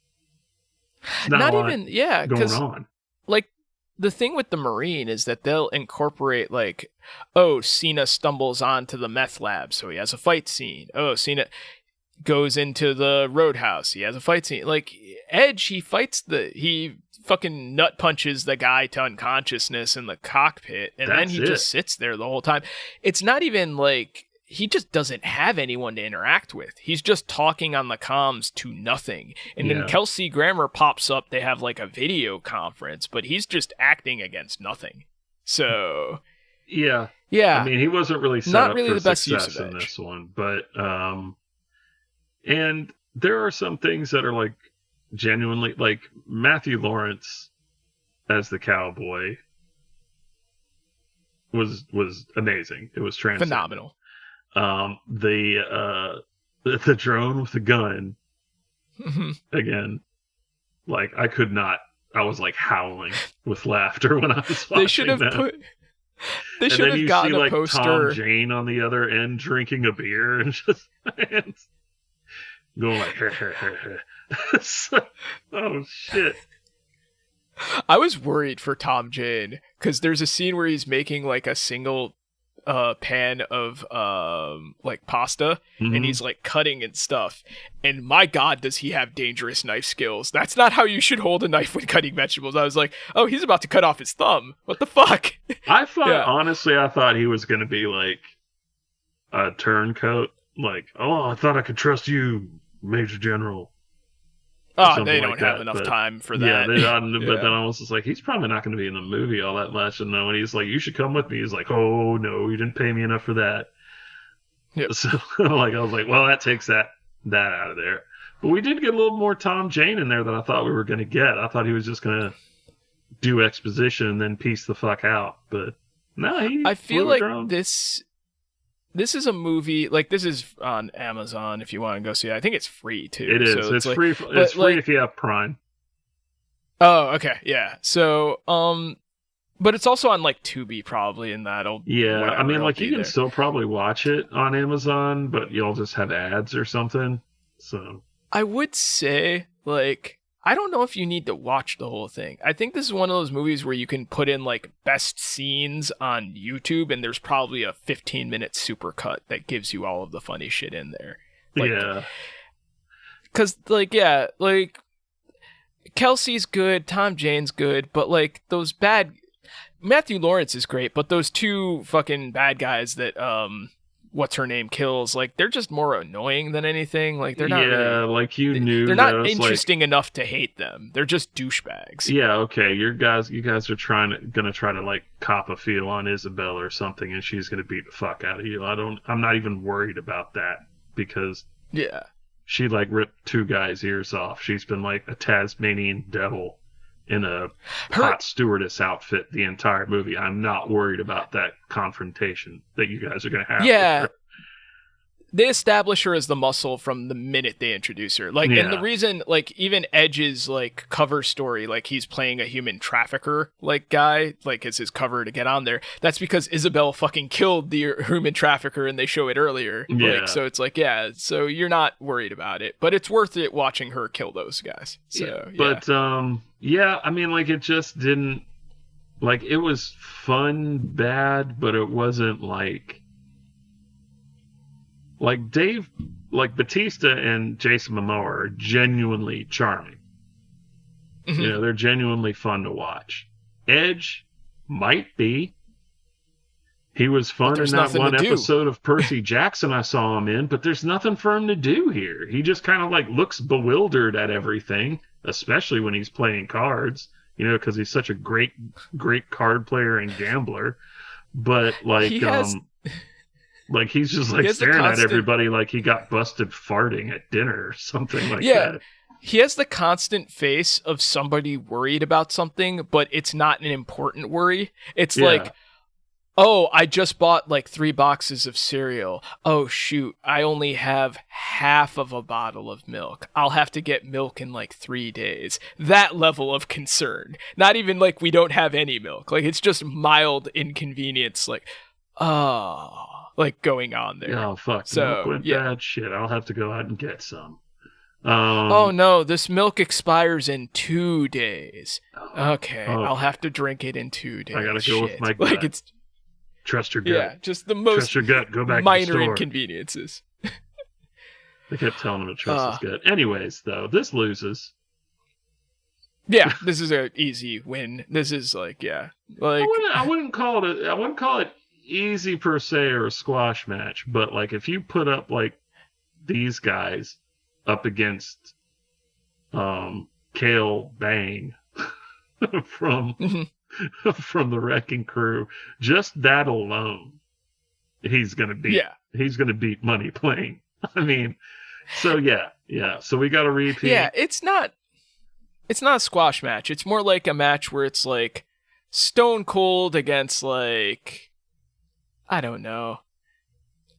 It's Not a lot even, yeah, going because on. like the thing with the Marine is that they'll incorporate like, oh, Cena stumbles onto the meth lab, so he has a fight scene. Oh, Cena goes into the roadhouse, he has a fight scene. Like Edge, he fucking nut punches the guy to unconsciousness in the cockpit, and then he just sits there the whole time. It's not even like he just doesn't have anyone to interact with. He's just talking on the comms to nothing. And then Kelsey Grammer pops up. They have like a video conference, but he's just acting against nothing. So yeah. I mean, he wasn't really set not up really for the best success use of in Edge. this one, but and there are some things that are like genuinely like Matthew Lawrence as the cowboy was amazing. It was transcendent. Phenomenal. The drone with the gun again, like I could not. I was like howling with laughter when I was watching They should have that. They should have gotten a like poster. Tom Jane on the other end drinking a beer and just going like, oh shit. I was worried for Tom Jane because there's a scene where he's making like a single pan of like pasta, and he's like cutting and stuff, and my god, does he have dangerous knife skills. That's not how you should hold a knife when cutting vegetables. I was like, oh, he's about to cut off his thumb, what the fuck. I thought he was gonna be like a turncoat, like, oh, I thought I could trust you, Major General. Oh, they don't have enough time for that. Yeah, they don't. But then I was just like, he's probably not going to be in the movie all that much. And then when he's like, you should come with me, he's like, oh no, you didn't pay me enough for that. Yep. So like, I was like, well, that takes that out of there. But we did get a little more Tom Jane in there than I thought we were going to get. I thought he was just going to do exposition and then piece the fuck out. But no, I feel like this is a movie, like this is on Amazon if you want to go see it. I think it's free too. It is. So it's like, free. It's free if you have Prime. Oh, okay, yeah. So, but it's also on like Tubi probably, and that'll. Yeah, I mean, like you can there. still probably watch it on Amazon, but you'll just have ads or something. So I would say, like, I don't know if you need to watch the whole thing. I think this is one of those movies where you can put in like best scenes on YouTube, and there's probably a 15-minute supercut that gives you all of the funny shit in there. Like, yeah, because like Kelsey's good, Tom Jane's good, but like those bad. Matthew Lawrence is great, but those two fucking bad guys that what's her name kills, like they're just more annoying than anything. Like they're not really, like you knew they're not those, interesting enough to hate them. They're just douchebags. Yeah, okay. You guys are gonna try to like cop a feel on Isabel or something, and she's gonna beat the fuck out of you. I'm not even worried about that because she like ripped two guys' ears off. She's been like a Tasmanian devil in a hot stewardess outfit the entire movie. I'm not worried about that confrontation that you guys are going to have. Yeah. They establish her as the muscle from the minute they introduce her. Like, and the reason, like, even Edge's, like, cover story, like, he's playing a human trafficker, like, guy, like, as his cover to get on there. That's because Isabel fucking killed the human trafficker, and they show it earlier. Yeah. Like, so it's like, yeah, so you're not worried about it. But it's worth it watching her kill those guys. So, But, yeah, I mean, like, it just didn't, like, it was fun, bad, but it wasn't, like Dave, like Batista and Jason Momoa are genuinely charming. Mm-hmm. You know, they're genuinely fun to watch. Edge might be. He was fun in that one episode of Percy Jackson I saw him in, but there's nothing for him to do here. He just kind of like looks bewildered at everything, especially when he's playing cards, you know, because he's such a great card player and gambler. But like, like he's just like staring at everybody like he got busted farting at dinner or something like that. He has the constant face of somebody worried about something, but it's not an important worry. It's like, Oh, I just bought like 3 boxes of cereal. Oh, shoot. I only have half of a bottle of milk. I'll have to get milk in like 3 days. That level of concern. Not even like we don't have any milk. Like, it's just mild inconvenience. Like, like going on there. Oh, fuck. So, Milk went yeah. bad. Shit, I'll have to go out and get some. Oh no, this milk expires in 2 days. Okay, I'll have to drink it in 2 days. I gotta go with my gut. Like, it's Trust your gut. Yeah, just the most Trust your gut. Go back to the minor store. inconveniences. They kept telling him to trust his gut. Anyways, though, this loses. Yeah, this is an easy win. This is like, yeah, like I wouldn't call it easy per se or a squash match, but like if you put up like these guys up against Kale Bang from the Wrecking Crew, just that alone, he's gonna beat Money Plane. I mean, so yeah. So we got a repeat. Yeah, it's not a squash match. It's more like a match where it's like Stone Cold against like, I don't know.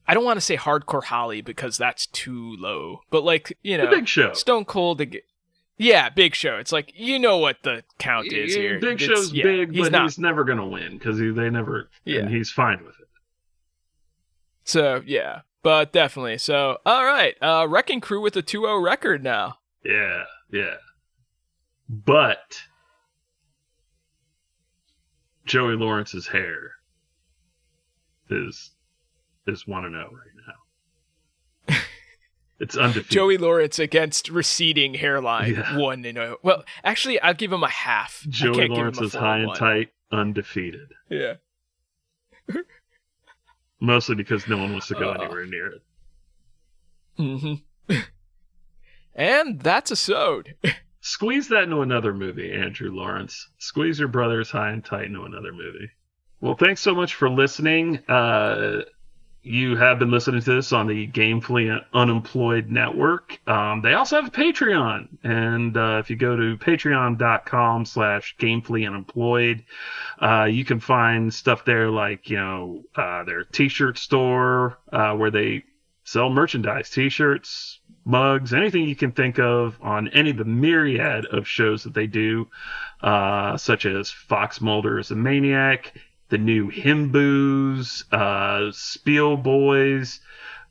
I don't want to say Hardcore Holly because that's too low, but like, you know, the Big Show. Stone Cold. Yeah, Big Show. It's like, you know what the count is here. Big Show's big, but he's never going to win because they never, and he's fine with it. So, yeah, but definitely. So, all right. Wrecking Crew with a 2-0 record now. Yeah. But Joey Lawrence's hair is 1-0 right now. It's undefeated. Joey Lawrence against receding hairline, 1-0. Well, actually, I'll give him a half. Joey Lawrence is high and tight, undefeated. Yeah. Mostly because no one wants to go anywhere near it. Mm-hmm. And that's a sode. Squeeze that into another movie, Andrew Lawrence. Squeeze your brother's high and tight into another movie. Well, thanks so much for listening. You have been listening to this on the Gamefully Unemployed Network. They also have a Patreon. And if you go to patreon.com/gamefullyunemployed, you can find stuff there like, their t-shirt store where they sell merchandise, t-shirts, mugs, anything you can think of on any of the myriad of shows that they do, such as Fox Mulder is a Maniac, the new Himboos, Spiel Boys,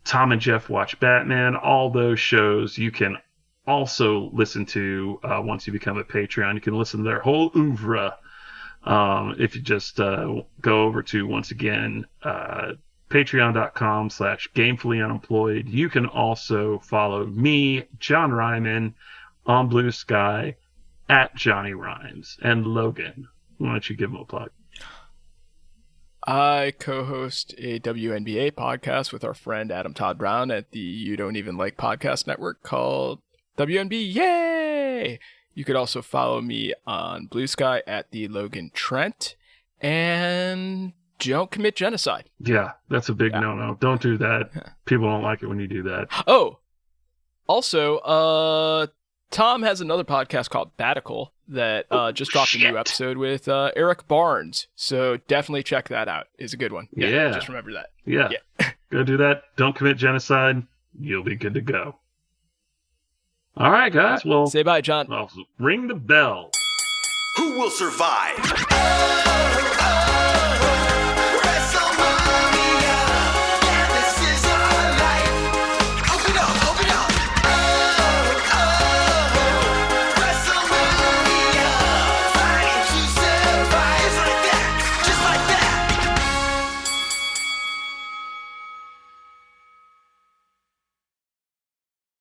Tom and Jeff Watch Batman, all those shows you can also listen to once you become a Patreon. You can listen to their whole oeuvre if you just go over to, once again, patreon.com/gamefullyunemployed. You can also follow me, John Reimann, on Blue Sky, at Johnny Rhymes. And Logan, why don't you give him a plug? I co-host a WNBA podcast with our friend Adam Todd Brown at the You Don't Even Like podcast network called WNB Yay! You could also follow me on Blue Sky at the Logan Trent. And don't commit genocide. Yeah, that's a big no-no. Don't do that. People don't like it when you do that. Oh, also, Tom has another podcast called Batical that just dropped a new episode with Eric Barnes. So definitely check that out. It's a good one. Yeah. Just remember that. Yeah. Go do that. Don't commit genocide. You'll be good to go. All right, guys. Well, say bye, John. Ring the bell. Who will survive?